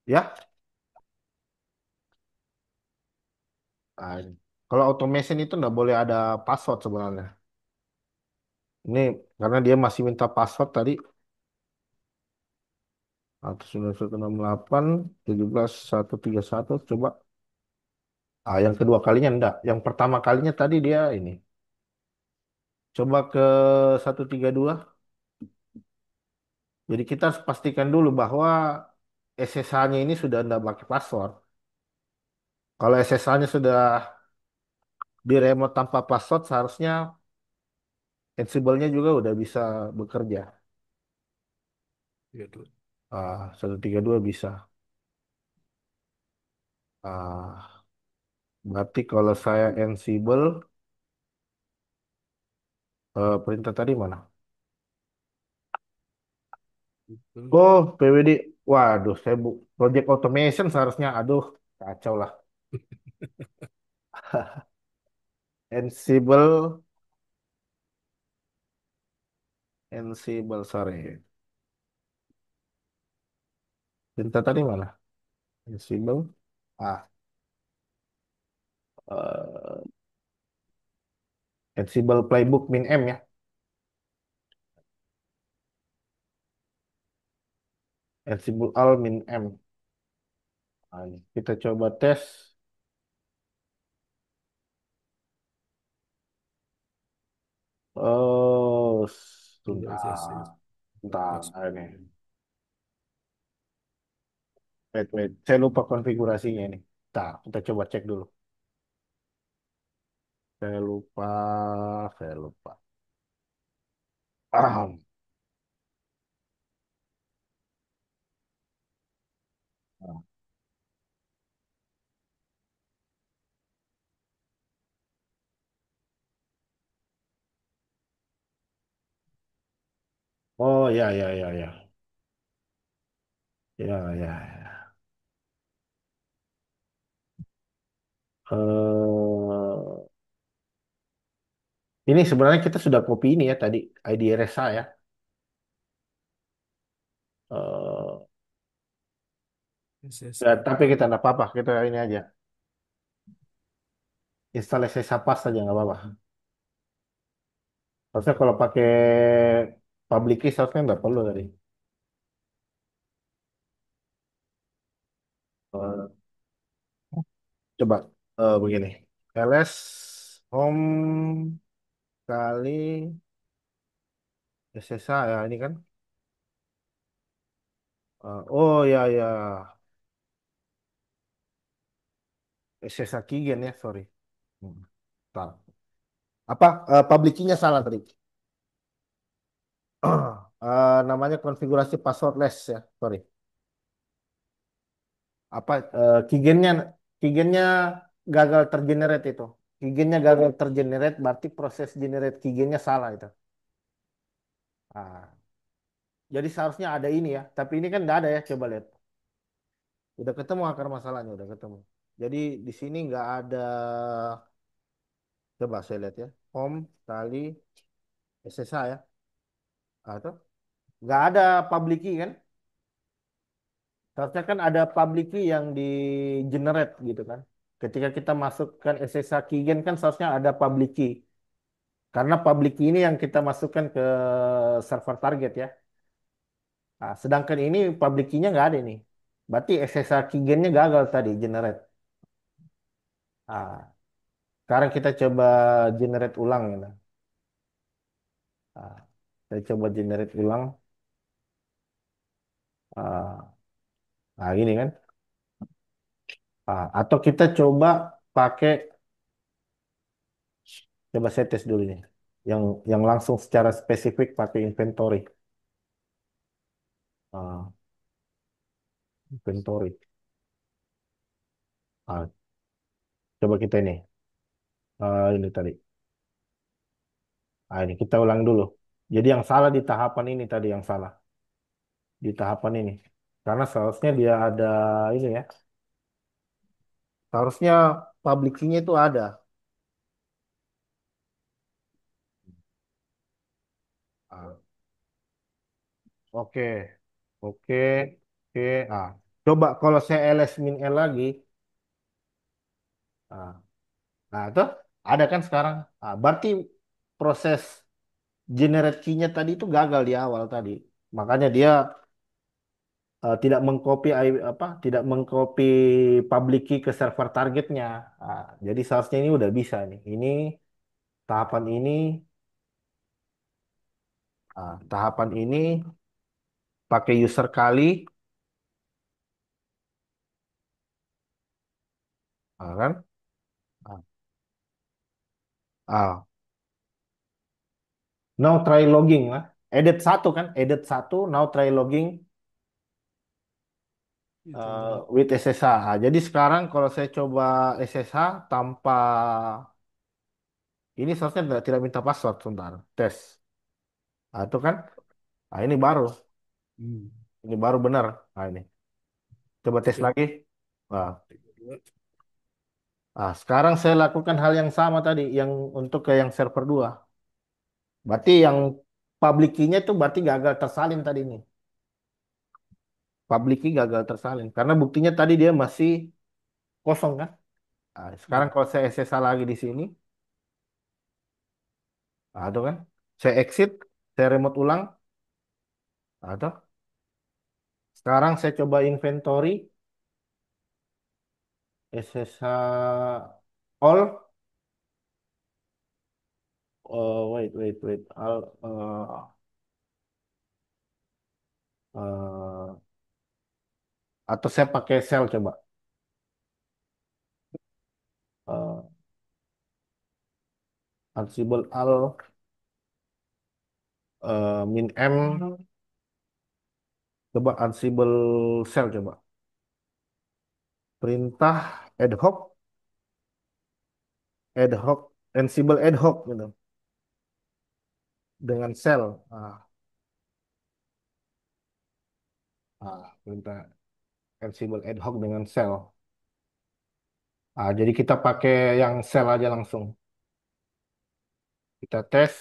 Ya, nah, kalau automation itu nggak boleh ada password sebenarnya. Ini karena dia masih minta password tadi. 19168.17.131. Coba. Yang kedua kalinya enggak. Yang pertama kalinya tadi dia ini. Coba ke 132. Jadi kita harus pastikan dulu bahwa SSH-nya ini sudah enggak pakai password. Kalau SSH-nya sudah di remote tanpa password, seharusnya Ansible-nya juga udah bisa bekerja. Ya, tuh. 132 bisa. Berarti kalau saya Ansible, perintah tadi mana? Itu Oh, PWD. Waduh, saya project automation seharusnya. Aduh, kacau lah. Ansible, sorry. Perintah tadi mana? Ansible. Ah, eh, Ansible Playbook min M ya. Ansible all min M. Ini kita coba tes. Oh, enggak sudah. CC. Bentar, Mas, ini. Wait. Saya lupa konfigurasinya ini. Bentar, kita coba cek dulu. Saya lupa, saya lupa. Ah, Oh ya ya ya ya. Ya ya ya. Eh, ini sebenarnya kita sudah copy ini ya tadi ID RSA ya. Eh, ya, SSA. tapi kita nggak apa-apa, kita ini aja. Install SSH pas saja nggak apa-apa. Harusnya kalau pakai public key harusnya nggak perlu tadi. Eh, coba begini. ls home kali SSH ya ini kan. Oh ya ya SSH keygen ya sorry. Hmm. Salah. Apa public key-nya salah tadi. Namanya konfigurasi passwordless ya sorry. Apa keygennya gagal tergenerate itu. Keygennya gagal tergenerate berarti proses generate keygennya salah itu. Ah, jadi seharusnya ada ini ya, tapi ini kan nggak ada ya. Coba lihat. Udah ketemu akar masalahnya, udah ketemu. Jadi di sini nggak ada. Coba saya lihat ya. Home kali SSH ya. Atau nggak ada public key kan? Seharusnya kan ada public key yang di generate gitu kan. Ketika kita masukkan SSH keygen kan seharusnya ada public key. Karena public key ini yang kita masukkan ke server target ya. Nah, sedangkan ini public key-nya nggak ada ini. Berarti SSH keygen-nya gagal tadi generate. Nah, sekarang kita coba generate ulang ya. Nah, saya coba generate ulang. Gini kan. Atau kita coba pakai, coba saya tes dulu nih. Yang langsung secara spesifik pakai inventory. Ah, inventory. Ah, coba kita ini. Ini tadi. Ini kita ulang dulu. Jadi yang salah di tahapan ini tadi yang salah. Di tahapan ini. Karena seharusnya dia ada ini ya. Seharusnya public key-nya itu ada. Ah, oke. Oke. Oke. Ah. Coba kalau saya ls min l lagi. Ah. Nah, itu ada kan sekarang. Berarti proses generate key-nya tadi itu gagal di awal tadi. Makanya dia tidak mengcopy apa? Tidak mengcopy public key ke server targetnya. Jadi seharusnya ini udah bisa nih. Ini tahapan ini, tahapan ini pakai user kali, kan? Ah, ah, now try logging lah. Edit satu kan? Edit satu, now try logging Itu tadi. with SSH. Jadi sekarang kalau saya coba SSH tanpa ini seharusnya tidak minta password sebentar. Tes. Itu kan? Ini baru. Hmm. Ini baru benar. Ini. Coba tes Tiga, lagi. Nah, tiga, dua. sekarang saya lakukan hal yang sama tadi yang untuk ke yang server 2. Berarti yang public key-nya itu berarti gagal tersalin tadi nih. Public key gagal tersalin karena buktinya tadi dia masih kosong kan. Sekarang Hmm. kalau saya SSH lagi di sini, itu kan. Saya exit, saya remote ulang, itu. Sekarang saya coba inventory SSH all. Wait, wait, wait. Uh, atau saya pakai shell coba. Uh, Ansible al min m coba Ansible shell coba. Perintah ad hoc Ansible ad hoc gitu dengan shell. Perintah Ansible ad hoc dengan shell. Jadi kita pakai yang shell aja langsung. Kita tes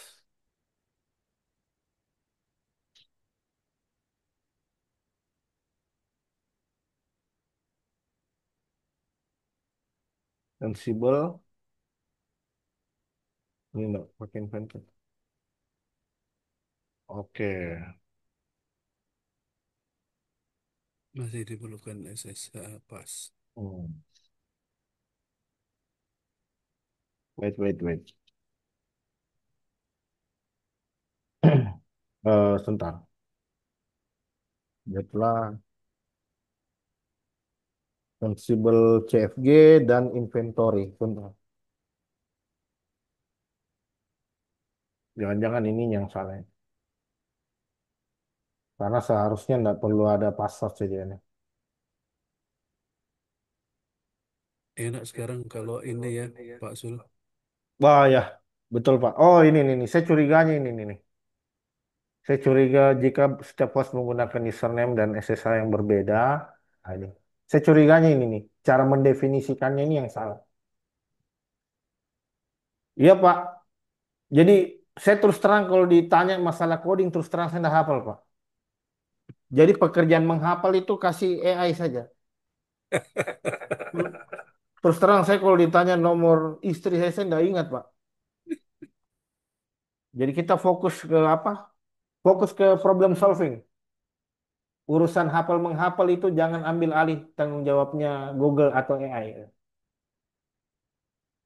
Ansible. Ini enggak pakai inventor. Oke. Masih diperlukan SSH pas. Hmm. Wait, wait, wait. Sebentar. Lihatlah Ansible CFG dan inventory. Sebentar. Jangan-jangan ini yang salah. Karena seharusnya nggak perlu ada password saja ini. Enak sekarang kalau ini ya, Pak Sul. Wah ya, betul Pak. Oh ini. Saya curiganya ini nih. Saya curiga jika setiap host menggunakan username dan SSH yang berbeda. Ini. Saya curiganya ini nih. Cara mendefinisikannya ini yang salah. Iya Pak. Jadi saya terus terang kalau ditanya masalah coding terus terang saya nggak hafal Pak. Jadi pekerjaan menghafal itu kasih AI saja. Terus terang saya kalau ditanya nomor istri saya nggak ingat Pak. Jadi kita fokus ke apa? Fokus ke problem solving. Urusan hafal menghafal itu jangan ambil alih tanggung jawabnya Google atau AI.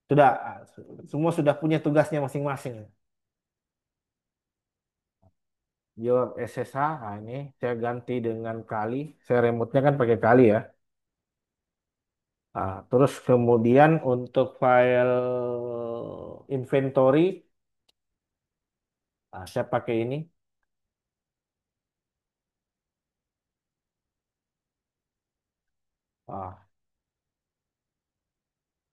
Sudah, semua sudah punya tugasnya masing-masing. Jawab SSH, ini saya ganti dengan kali. Saya remote-nya kan pakai kali ya. Terus kemudian untuk file inventory, saya pakai ini. Ah,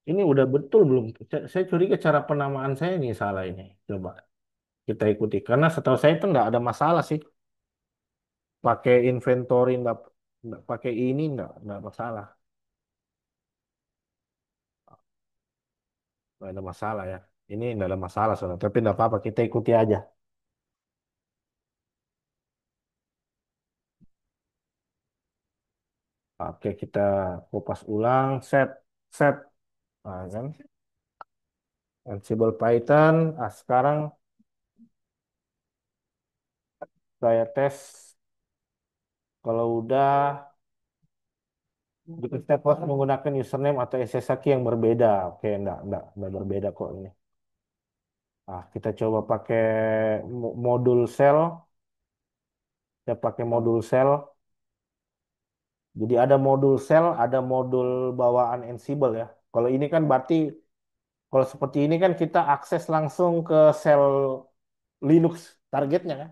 ini udah betul belum? Saya curiga cara penamaan saya ini salah ini. Coba kita ikuti. Karena setahu saya itu nggak ada masalah sih. Pakai inventory nggak pakai ini nggak masalah. Nggak ada masalah ya. Ini nggak ada masalah soalnya. Tapi nggak apa-apa kita ikuti aja. Oke kita kupas ulang. Set set. Kan? Ansible Python. Sekarang saya tes. Kalau udah jika step host menggunakan username atau SSH key yang berbeda. Oke enggak berbeda kok ini. Kita coba pakai modul shell. Saya pakai modul shell. Jadi ada modul shell, ada modul bawaan Ansible ya. Kalau ini kan berarti kalau seperti ini kan kita akses langsung ke shell Linux targetnya kan.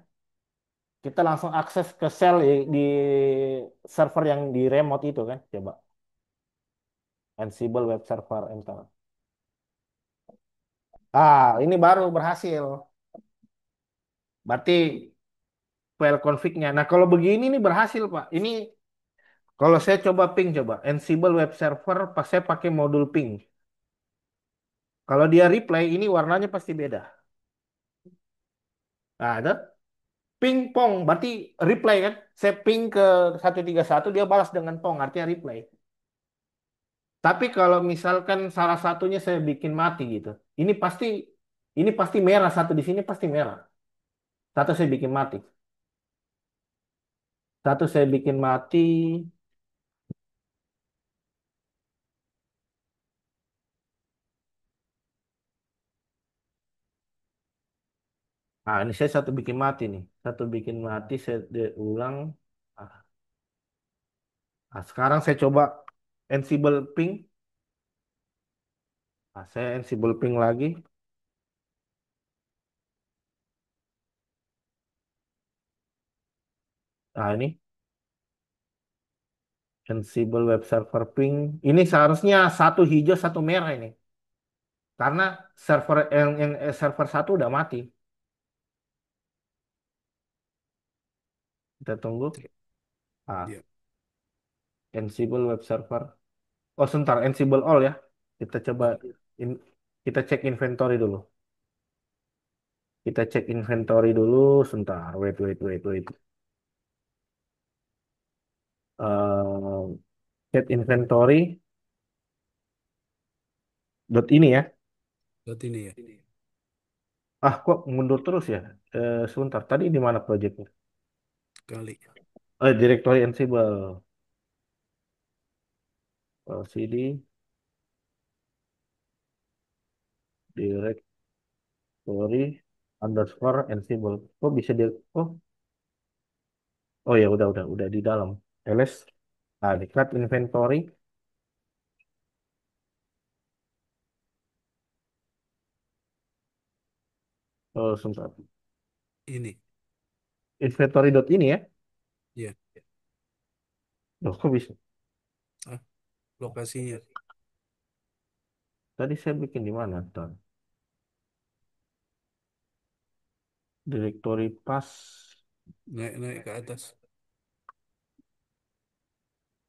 Kita langsung akses ke shell di server yang di remote itu kan. Coba Ansible web server enter. Ini baru berhasil. Berarti file config-nya. Nah, kalau begini nih berhasil, Pak. Ini kalau saya coba ping coba Ansible web server pas saya pakai modul ping. Kalau dia reply ini warnanya pasti beda. Ada ping pong berarti reply kan? Saya ping ke 131 dia balas dengan pong artinya reply. Tapi kalau misalkan salah satunya saya bikin mati gitu. Ini pasti ini pasti merah satu di sini pasti merah. Satu saya bikin mati. Satu saya bikin mati. Ini saya satu bikin mati nih. Satu bikin mati, saya ulang. Ah, Sekarang saya coba Ansible ping. Saya Ansible ping lagi. Ini Ansible web server ping. Ini seharusnya satu hijau, satu merah ini. Karena server yang server satu udah mati. Kita tunggu. Ah, Ya, Ansible web server. Oh, sebentar, Ansible all ya. Kita coba all. in- kita cek inventory dulu. Kita cek inventory dulu, sebentar. Wait, wait, wait, wait. Get inventory dot ini ya. Berarti ini ya, Ah, kok mundur terus ya? Sebentar. Tadi di mana projectnya? kali. Directory Ansible. CD directory underscore Ansible. Kok bisa di? Oh, oh ya udah di dalam. ls. Ah, di create inventory. Oh, sebentar. Ini, Inventory dot ini ya. ya. Loh, kok bisa? Ah, lokasinya Tadi saya bikin di mana? Ntar. Directory pas. naik-naik ke atas.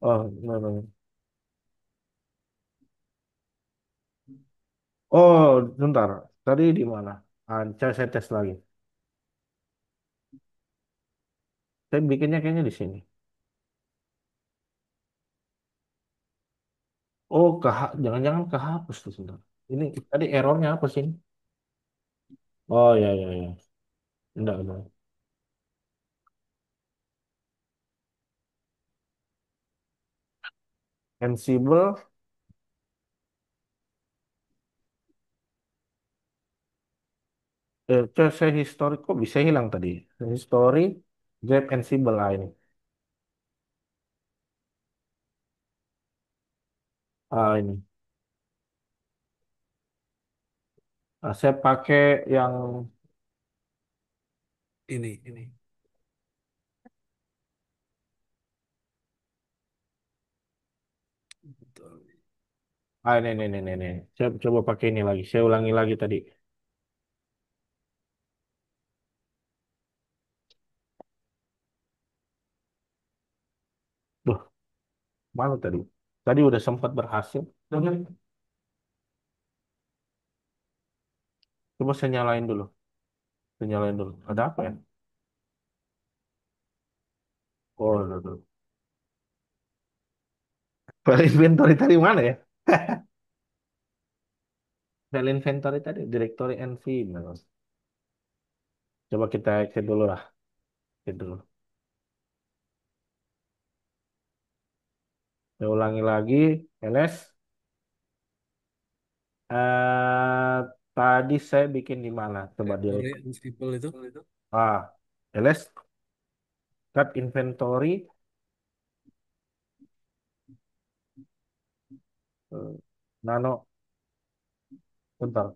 Oh, no, no. Oh, sebentar. Tadi di mana? Ah, saya tes lagi. Saya bikinnya kayaknya di sini. Oh, jangan-jangan kehapus tuh sebentar. Ini tadi errornya apa sih ini? Oh, ya, ya, ya. Enggak. Ansible, saya history kok bisa hilang tadi? History, grab Ansible lah ini. Ah, ini. Ah, saya pakai yang, Ini. Betul. ini. Saya coba pakai ini lagi. Saya ulangi lagi tadi. Duh, malu tadi. Tadi udah sempat berhasil. Coba saya nyalain dulu. Saya nyalain dulu. Ada apa ya? Oh, udah. File inventory tadi mana ya? File inventory tadi, directory NV. Benar. Coba kita exit dulu lah. Exit dulu. Saya ulangi lagi. ls. Eh, tadi saya bikin di mana? Coba Directory direct. Ansible itu, Ah, ls. Cut inventory. Nano. Bentar.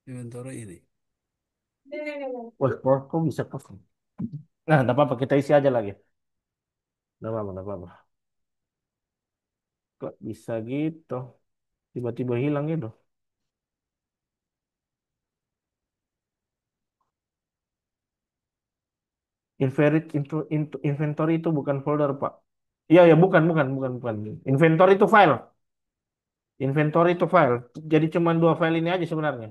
inventory ini. Wah, kok bisa kosong? Nah, tidak apa-apa. Kita isi aja lagi. Tidak apa-apa. Kok bisa gitu? Tiba-tiba hilang gitu. Inventory itu bukan folder, Pak. Iya, ya, bukan. Inventory itu file. Inventory itu file. Jadi cuma dua file ini aja sebenarnya.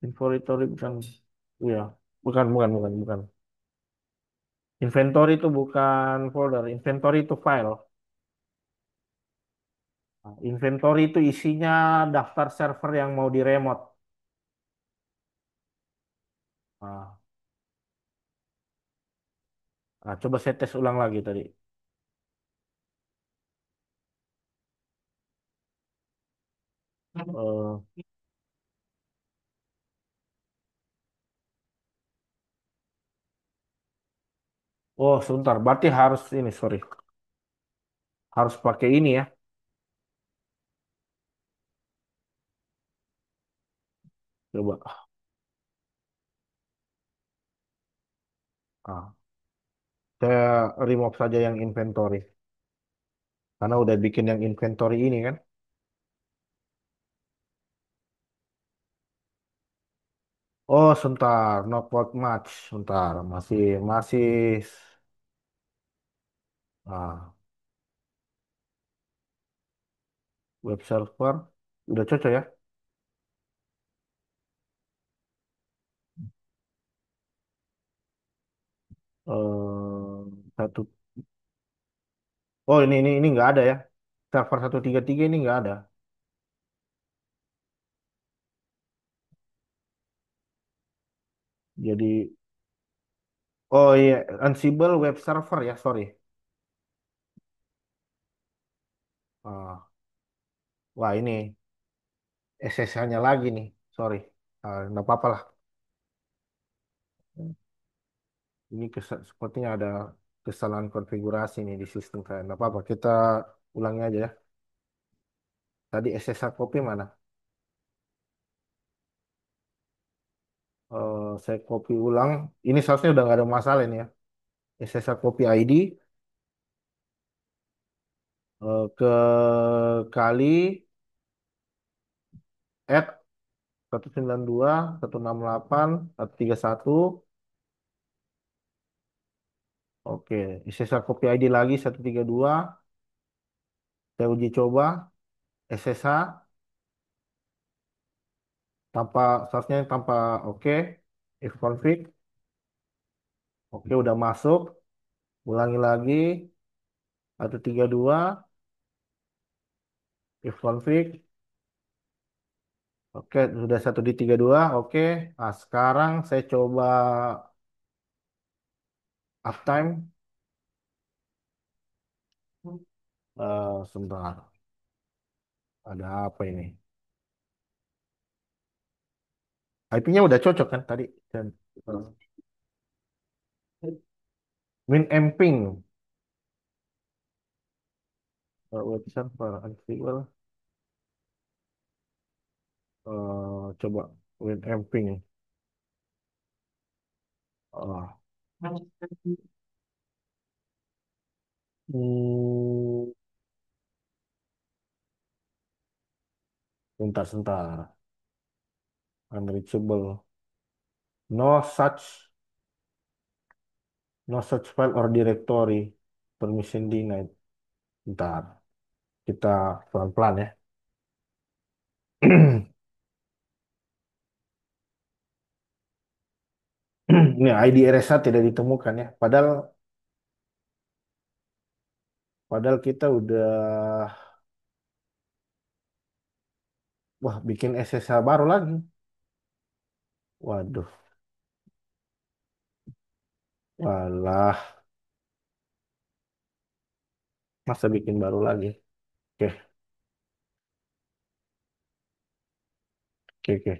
Inventory bukan. Iya, bukan. Inventory itu bukan folder. Inventory itu file. Nah, inventory itu isinya daftar server yang mau di remote. Nah, coba saya tes ulang lagi tadi. Eh, oh, sebentar. Berarti harus ini, sorry. Harus pakai ini ya. Coba. Ah, saya remove saja yang inventory. Karena udah bikin yang inventory ini kan. Oh, sebentar, not work much. Sebentar, masih masih ah, web server udah cocok ya. Satu. Oh, ini nggak ada ya. Server 133 ini nggak ada. Jadi, oh iya, Ansible web server ya, sorry. Ah, wah ini SSH-nya lagi nih, sorry. Nggak apa-apa lah. Ini sepertinya ada kesalahan konfigurasi nih di sistem saya. Nggak apa-apa, kita ulangi aja ya. Tadi SSH copy mana? Saya copy ulang. Ini seharusnya udah nggak ada masalah ini ya. SSH copy ID ke kali at 192 168 131. Oke, SSH copy ID lagi 132. Saya uji coba SSH tanpa seharusnya tanpa oke. If config, oke udah masuk. Ulangi lagi 132. If config, oke sudah 1 di 32. Oke. Nah, sekarang saya coba uptime. Sebentar, ada apa ini? IP-nya udah cocok kan tadi? Dan Winamping, web server Ansible. Coba Winamping. Oh. Hmm, Bentar, sebentar. Unreachable. No such file or directory. Permission denied. Bentar, kita pelan-pelan ya. Ini ID RSA tidak ditemukan ya. Padahal kita udah, wah, bikin SSH baru lagi. Waduh, walah, masa bikin baru lagi? Oke, oke, oke,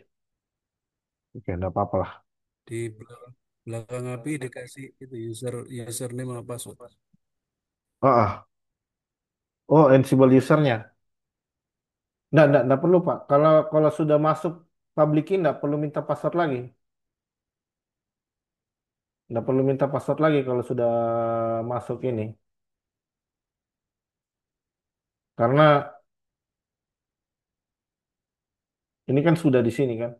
oke, enggak apa-apa lah. Di belakang API dikasih itu username sama password. Oh, oh, Ansible usernya. Enggak perlu Pak. Kalau kalau sudah masuk public key, enggak perlu minta password lagi. Enggak perlu minta password lagi kalau sudah masuk ini. Karena ini kan sudah di sini kan.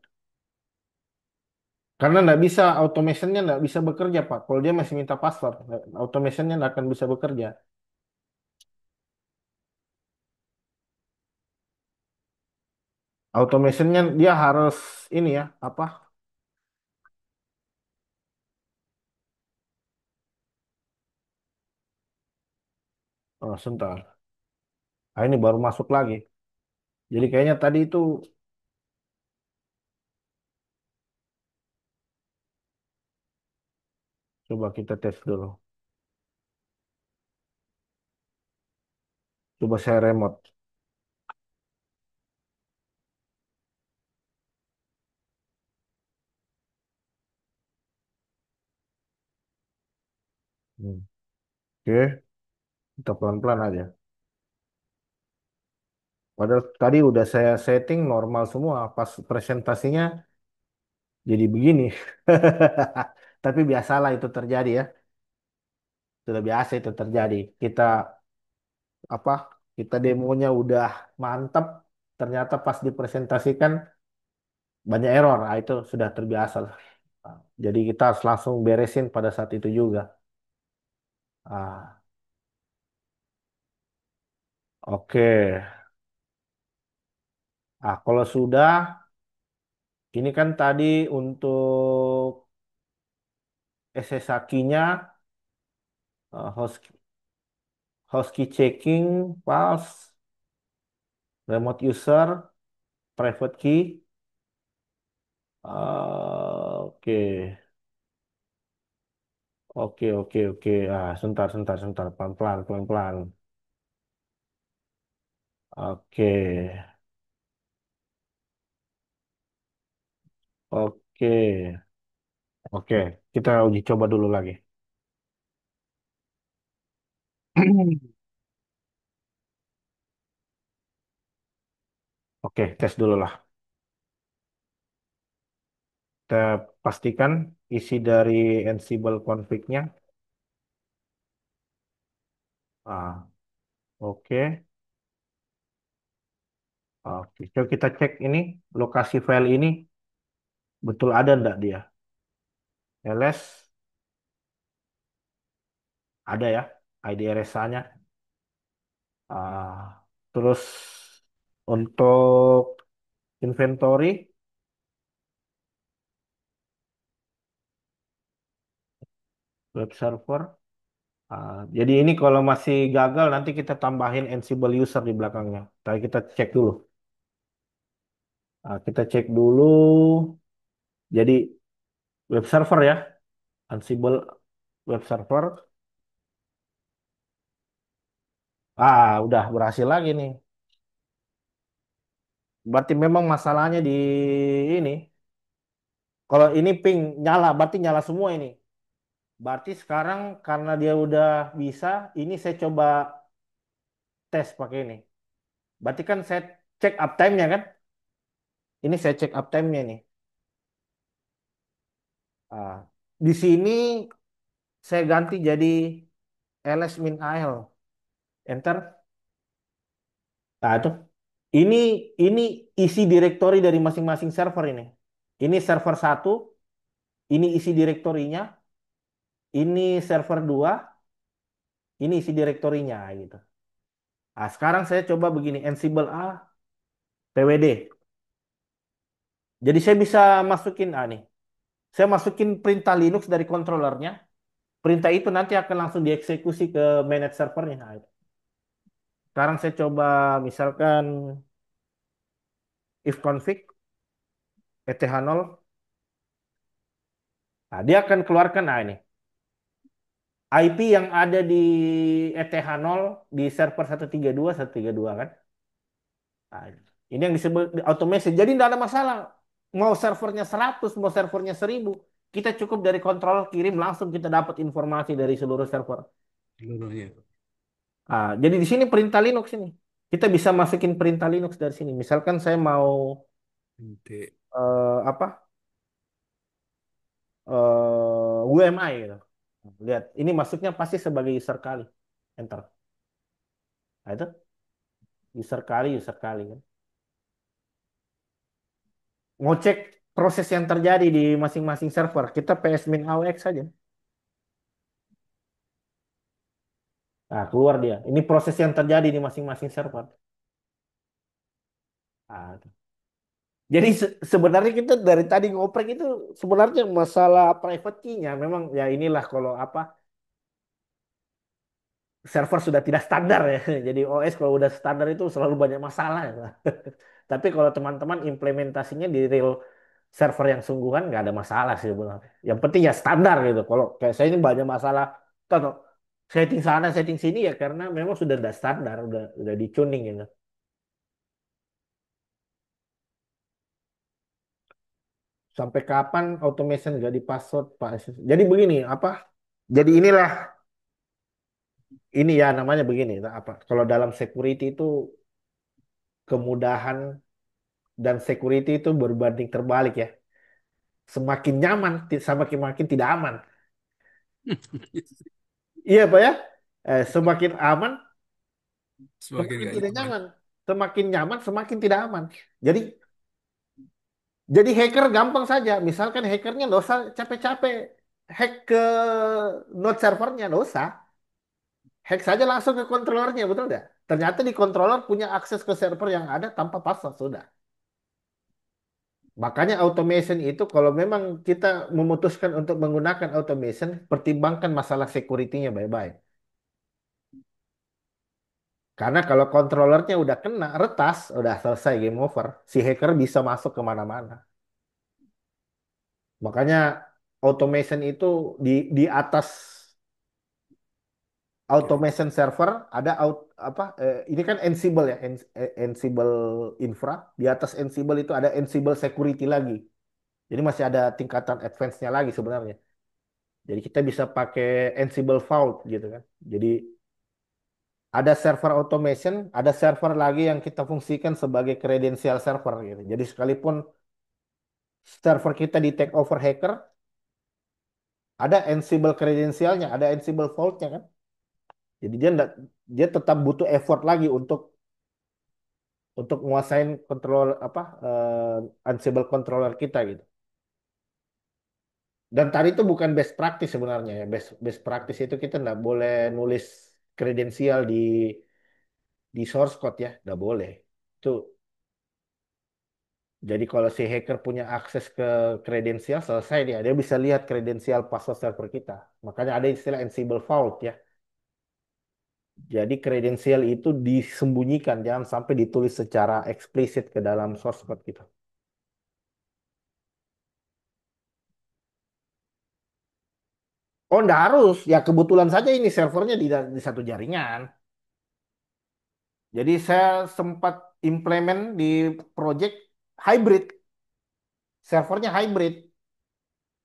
Karena nggak bisa, automationnya nggak bisa bekerja Pak. Kalau dia masih minta password, automationnya nggak akan bisa bekerja. Automationnya dia harus ini ya, apa? Oh, sebentar. Ah, ini baru masuk lagi. Jadi kayaknya tadi itu coba kita tes dulu. Coba saya remote. Hmm. Oke, kita pelan-pelan aja. Padahal tadi udah saya setting normal semua. Pas presentasinya jadi begini. Tapi biasalah itu terjadi ya. Sudah biasa itu terjadi. Kita apa? Kita demonya udah mantap. Ternyata pas dipresentasikan banyak error. Nah, itu sudah terbiasa lah. Nah, jadi kita harus langsung beresin pada saat itu juga. Ah, oke. Ah, kalau sudah, ini kan tadi untuk SSH-nya, host, host key checking, pulse, remote user, private key. Oke, oke. Ah, sebentar, pelan-pelan, pelan-pelan. Oke, oke, oke. Kita uji coba dulu lagi. Oke, tes dulu lah. Kita pastikan isi dari Ansible config-nya. Ah, oke, oke. Coba kita cek ini, lokasi file ini, betul ada enggak dia? ls, ada ya, ID RSA-nya. Ah, terus untuk inventory, web server. Jadi ini kalau masih gagal nanti kita tambahin Ansible user di belakangnya. Tapi kita cek dulu. Kita cek dulu. Jadi web server ya, Ansible web server. Udah berhasil lagi nih. Berarti memang masalahnya di ini. Kalau ini ping nyala, berarti nyala semua ini. Berarti sekarang karena dia udah bisa, ini saya coba tes pakai ini. Berarti kan saya cek uptime-nya kan? Ini saya cek uptime-nya nih. Ah, di sini saya ganti jadi ls min al. Enter. Nah, itu. Ini ini isi direktori dari masing-masing server ini. Ini server satu, ini isi direktorinya, ini server 2, ini isi direktorinya gitu. Nah, sekarang saya coba begini, Ansible A, pwd. Jadi saya bisa masukin nih. Saya masukin perintah Linux dari controllernya. Perintah itu nanti akan langsung dieksekusi ke manage servernya. Nah, itu. Sekarang saya coba misalkan if config eth0. Nah, dia akan keluarkan ini. IP yang ada di ETH0 di server 132 kan. Nah, ini yang disebut automation. Jadi tidak ada masalah. Mau servernya 100, mau servernya 1000. Kita cukup dari kontrol kirim langsung kita dapat informasi dari seluruh server. Seluruhnya. Jadi di sini perintah Linux ini. Kita bisa masukin perintah Linux dari sini. Misalkan saya mau Nanti apa? UMI gitu. Lihat, ini masuknya pasti sebagai user kali. Enter. Nah, itu user kali kan. Mau cek proses yang terjadi di masing-masing server, kita ps min aux saja. Nah, keluar dia. Ini proses yang terjadi di masing-masing server. Tuh. Jadi sebenarnya kita dari tadi ngoprek itu sebenarnya masalah private key-nya. Memang ya inilah kalau apa server sudah tidak standar ya. Jadi OS kalau udah standar itu selalu banyak masalah ya. Tapi kalau teman-teman implementasinya di real server yang sungguhan nggak ada masalah sih sebenarnya. Yang penting ya standar gitu. Kalau kayak saya ini banyak masalah, contoh setting sana, setting sini ya karena memang sudah ada standar, udah dicuning gitu. Sampai kapan automation nggak di password Pak? Jadi begini apa? Jadi inilah ini ya namanya begini apa? Kalau dalam security itu kemudahan dan security itu berbanding terbalik ya. Semakin nyaman, semakin makin tidak aman. Iya Pak ya. Semakin aman, semakin semakin gak tidak nyaman. nyaman. Semakin nyaman, semakin tidak aman. Jadi Jadi hacker gampang saja. Misalkan hackernya nggak usah capek-capek hack ke node servernya, nggak usah. Hack saja langsung ke controllernya, betul nggak? Ternyata di controller punya akses ke server yang ada tanpa password, sudah. Makanya automation itu kalau memang kita memutuskan untuk menggunakan automation, pertimbangkan masalah security-nya baik-baik. Karena kalau controllernya udah kena, retas, udah selesai game over. Si hacker bisa masuk kemana-mana. Makanya automation itu di atas Oke. automation server ada ini kan Ansible ya, Ansible infra. Di atas Ansible itu ada Ansible security lagi. Jadi masih ada tingkatan advance-nya lagi sebenarnya. Jadi kita bisa pakai Ansible Vault gitu kan. Jadi ada server automation, ada server lagi yang kita fungsikan sebagai credential server gitu. Jadi sekalipun server kita di take over hacker, ada Ansible credentialnya, ada Ansible Vault-nya kan. Jadi dia tetap butuh effort lagi untuk nguasain control Ansible controller kita gitu. Dan tadi itu bukan best practice sebenarnya ya. Best practice itu kita nggak boleh nulis kredensial di source code ya, nggak boleh. Itu jadi kalau si hacker punya akses ke kredensial selesai dia bisa lihat kredensial password server kita. Makanya ada istilah Ansible Vault ya. Jadi kredensial itu disembunyikan, jangan sampai ditulis secara eksplisit ke dalam source code gitu. Oh, enggak harus. Ya kebetulan saja ini servernya di satu jaringan. Jadi saya sempat implement di project hybrid. Servernya hybrid.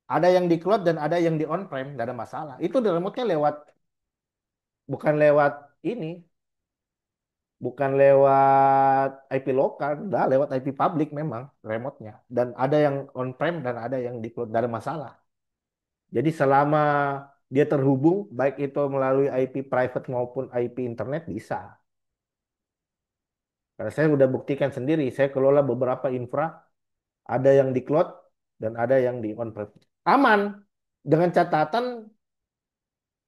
Ada yang di cloud dan ada yang di on-prem. Nggak ada masalah. Itu di remote-nya bukan lewat ini. Bukan lewat IP lokal. Udah lewat IP public memang remote-nya. Dan ada yang on-prem dan ada yang di cloud. Nggak ada masalah. Jadi selama dia terhubung, baik itu melalui IP private maupun IP internet bisa. Karena saya udah buktikan sendiri, saya kelola beberapa infra, ada yang di cloud dan ada yang di on-prem. Aman, dengan catatan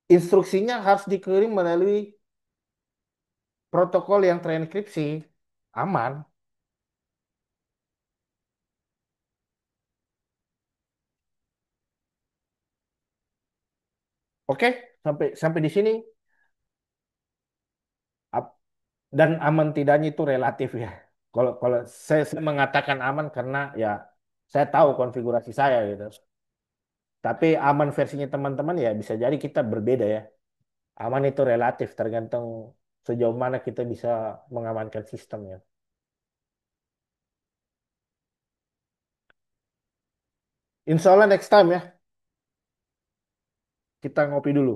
instruksinya harus dikirim melalui protokol yang terenkripsi. Aman. Oke, sampai sampai di sini. Ap- Dan aman tidaknya itu relatif ya. Kalau kalau saya mengatakan aman karena ya saya tahu konfigurasi saya gitu. Tapi aman versinya teman-teman ya bisa jadi kita berbeda ya. Aman itu relatif tergantung sejauh mana kita bisa mengamankan sistem ya. Insya Allah next time ya kita ngopi dulu.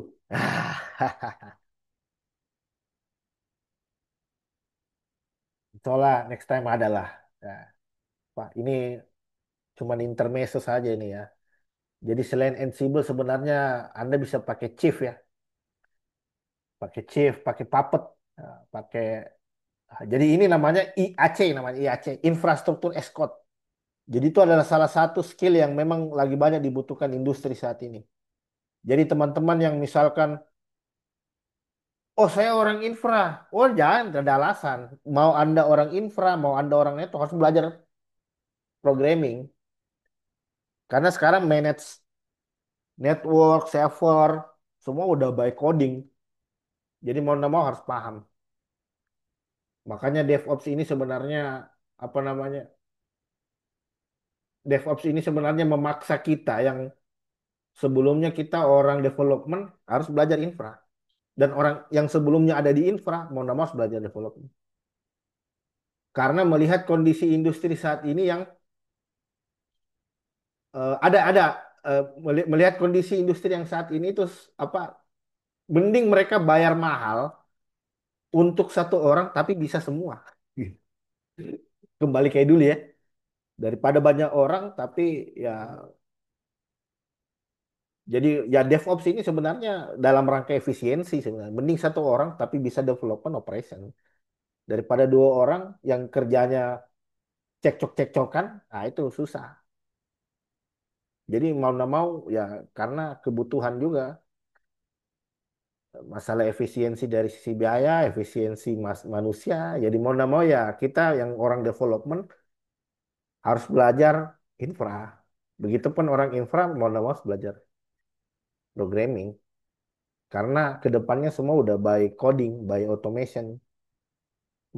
Insya Allah next time adalah. Nah, Pak, ini cuman intermezzo saja ini ya. Jadi selain Ansible sebenarnya Anda bisa pakai Chief ya, pakai Chief, pakai Puppet, pakai. Jadi ini namanya IAC, namanya IAC, Infrastruktur as Code. Jadi itu adalah salah satu skill yang memang lagi banyak dibutuhkan industri saat ini. Jadi teman-teman yang misalkan, oh saya orang infra, oh jangan, tidak ada alasan. Mau Anda orang infra, mau Anda orang network harus belajar programming. Karena sekarang manage network, server, semua udah by coding. Jadi mau nggak mau harus paham. Makanya DevOps ini sebenarnya apa namanya? DevOps ini sebenarnya memaksa kita yang sebelumnya kita orang development harus belajar infra. Dan orang yang sebelumnya ada di infra mau nggak mau harus belajar development. Karena melihat kondisi industri saat ini yang ada melihat kondisi industri yang saat ini itu apa mending mereka bayar mahal untuk satu orang tapi bisa semua. Kembali kayak dulu ya. Daripada banyak orang tapi ya jadi ya DevOps ini sebenarnya dalam rangka efisiensi sebenarnya. Mending satu orang tapi bisa development operation daripada dua orang yang kerjanya cekcok-cekcokan, nah itu susah. Jadi mau nggak mau ya karena kebutuhan juga masalah efisiensi dari sisi biaya, efisiensi manusia. Jadi mau nggak mau ya kita yang orang development harus belajar infra. Begitupun orang infra mau nggak mau harus belajar programming. Karena kedepannya semua udah by coding, by automation.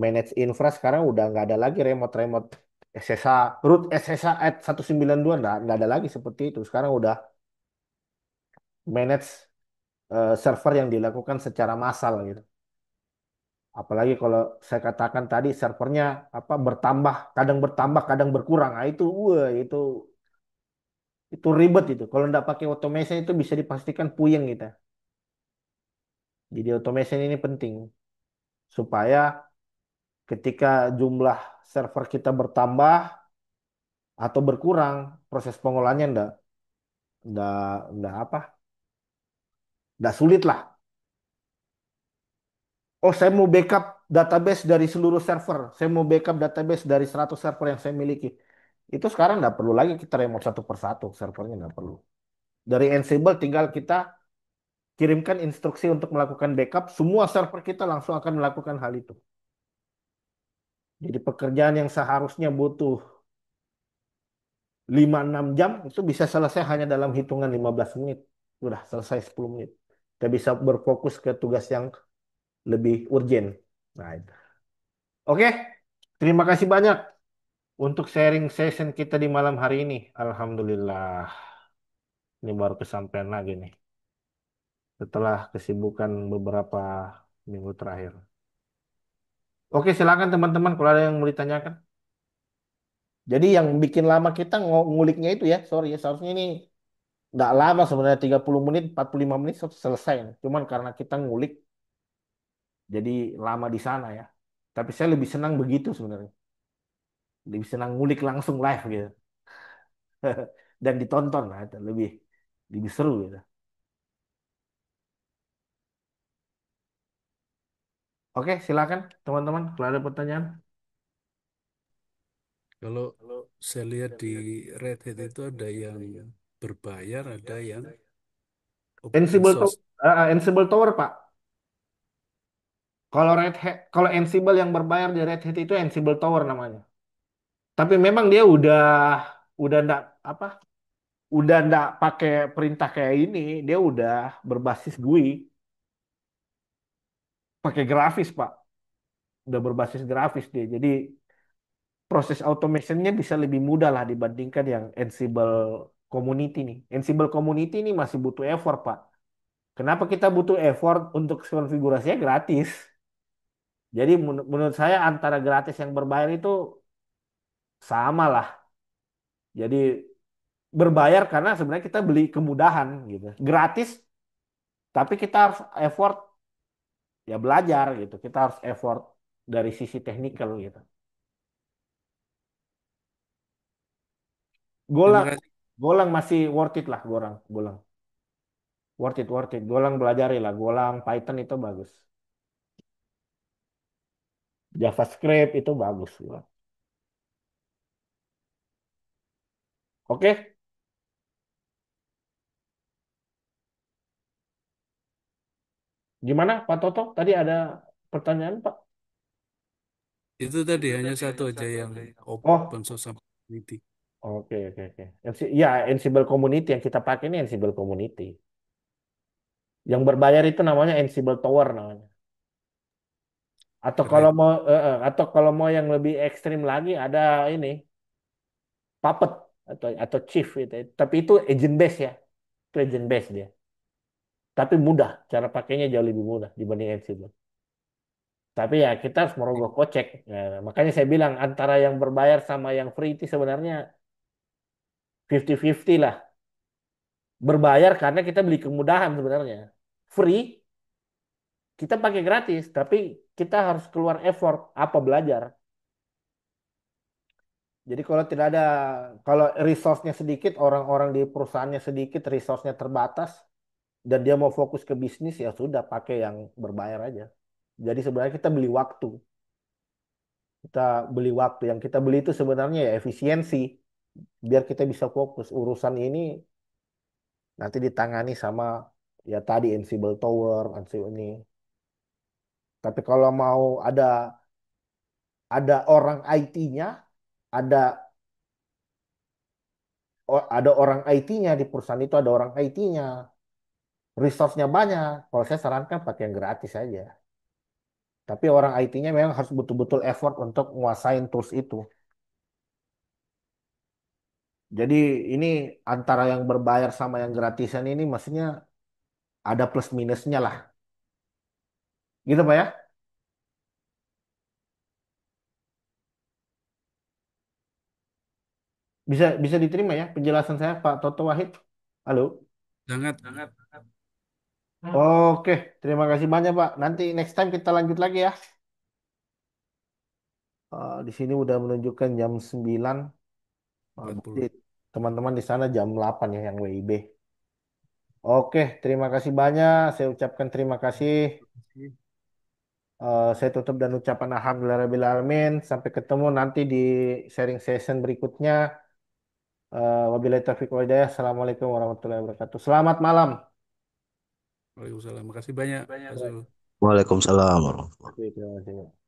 Manage infra sekarang udah nggak ada lagi remote-remote SSH, root SSH at 192 nggak ada lagi seperti itu. Sekarang udah manage server yang dilakukan secara massal gitu. Apalagi kalau saya katakan tadi servernya apa bertambah, kadang berkurang. Nah, itu wah itu ribet itu. Kalau nggak pakai automation itu bisa dipastikan puyeng kita. Jadi automation ini penting supaya ketika jumlah server kita bertambah atau berkurang, proses pengolahannya ndak ndak apa, ndak sulit lah. Oh, saya mau backup database dari seluruh server. Saya mau backup database dari 100 server yang saya miliki. Itu sekarang nggak perlu lagi kita remote satu persatu, servernya nggak perlu. Dari Ansible tinggal kita kirimkan instruksi untuk melakukan backup, semua server kita langsung akan melakukan hal itu. Jadi pekerjaan yang seharusnya butuh 5-6 jam itu bisa selesai hanya dalam hitungan 15 menit. Udah selesai 10 menit. Kita bisa berfokus ke tugas yang lebih urgent. Nah, itu. Oke, terima kasih banyak untuk sharing session kita di malam hari ini. Alhamdulillah, ini baru kesampaian lagi nih. Setelah kesibukan beberapa minggu terakhir. Oke, silakan teman-teman kalau ada yang mau ditanyakan. Jadi yang bikin lama kita nguliknya itu ya, sorry ya, seharusnya ini nggak lama sebenarnya 30 menit, 45 menit selesai. Cuman karena kita ngulik, jadi lama di sana ya. Tapi saya lebih senang begitu sebenarnya. Lebih senang ngulik langsung live gitu. Dan ditonton lah, itu lebih seru gitu. Oke, silakan teman-teman kalau ada pertanyaan. Kalau saya lihat di Red Hat itu ada yang berbayar, ada yang open Ansible, source. Ansible Tower, Pak. Kalau Red Hat, kalau Ansible yang berbayar di Red Hat itu Ansible Tower namanya. Tapi memang dia udah ndak apa? Udah ndak pakai perintah kayak ini. Dia udah berbasis GUI, pakai grafis, Pak. Udah berbasis grafis dia. Jadi proses automationnya bisa lebih mudah lah dibandingkan yang Ansible Community nih. Ansible Community ini masih butuh effort, Pak. Kenapa kita butuh effort untuk konfigurasinya gratis? Jadi menurut saya antara gratis yang berbayar itu sama lah. Jadi berbayar karena sebenarnya kita beli kemudahan gitu. Gratis, tapi kita harus effort ya belajar gitu. Kita harus effort dari sisi teknikal gitu. Terima Golang, kasih. Golang masih worth it lah, Golang, Golang. Worth it. Golang belajari lah. Golang, Python itu bagus. JavaScript itu bagus. Oke, gimana Pak Toto? Tadi ada pertanyaan Pak? Itu tadi hanya satu aja yang Oh, open source sama community. oke. Ya, Ansible Community yang kita pakai ini Ansible Community. Yang berbayar itu namanya Ansible Tower namanya. Atau kalau Keren. mau atau kalau mau yang lebih ekstrim lagi ada ini Puppet atau Chief itu. Tapi itu agent base ya. Itu agent base dia. Tapi mudah, cara pakainya jauh lebih mudah dibanding Ansible. Tapi ya kita harus merogoh kocek. Ya, makanya saya bilang antara yang berbayar sama yang free itu sebenarnya 50-50 lah. Berbayar karena kita beli kemudahan sebenarnya. Free kita pakai gratis, tapi kita harus keluar effort apa belajar. Jadi kalau resource-nya sedikit, orang-orang di perusahaannya sedikit, resource-nya terbatas, dan dia mau fokus ke bisnis, ya sudah pakai yang berbayar aja. Jadi sebenarnya kita beli waktu. Kita beli waktu. Yang kita beli itu sebenarnya ya efisiensi. Biar kita bisa fokus. Urusan ini nanti ditangani sama ya tadi Ansible Tower, Ansible ini. Tapi kalau mau ada orang IT-nya, ada ada orang IT-nya di perusahaan itu ada orang IT-nya, resource-nya banyak. Kalau saya sarankan pakai yang gratis aja. Tapi orang IT-nya memang harus betul-betul effort untuk nguasain tools itu. Jadi ini antara yang berbayar sama yang gratisan ini maksudnya ada plus minusnya lah. Gitu Pak ya? Bisa bisa diterima ya penjelasan saya Pak Toto Wahid? Halo? Sangat. Oke, terima kasih banyak Pak. Nanti next time kita lanjut lagi ya. Di sini udah menunjukkan jam 9. Berarti 40. teman-teman di sana jam 8 ya yang WIB. Oke, terima kasih banyak. Saya ucapkan terima kasih. Saya tutup dan ucapan alhamdulillahirabbil alamin. Sampai ketemu nanti di sharing session berikutnya. Wabillahi taufiq wal hidayah. Assalamualaikum warahmatullahi wabarakatuh. Selamat malam. Waalaikumsalam. Makasih banyak, Pak Zul. Waalaikumsalam warahmatullahi Oke, terima kasih.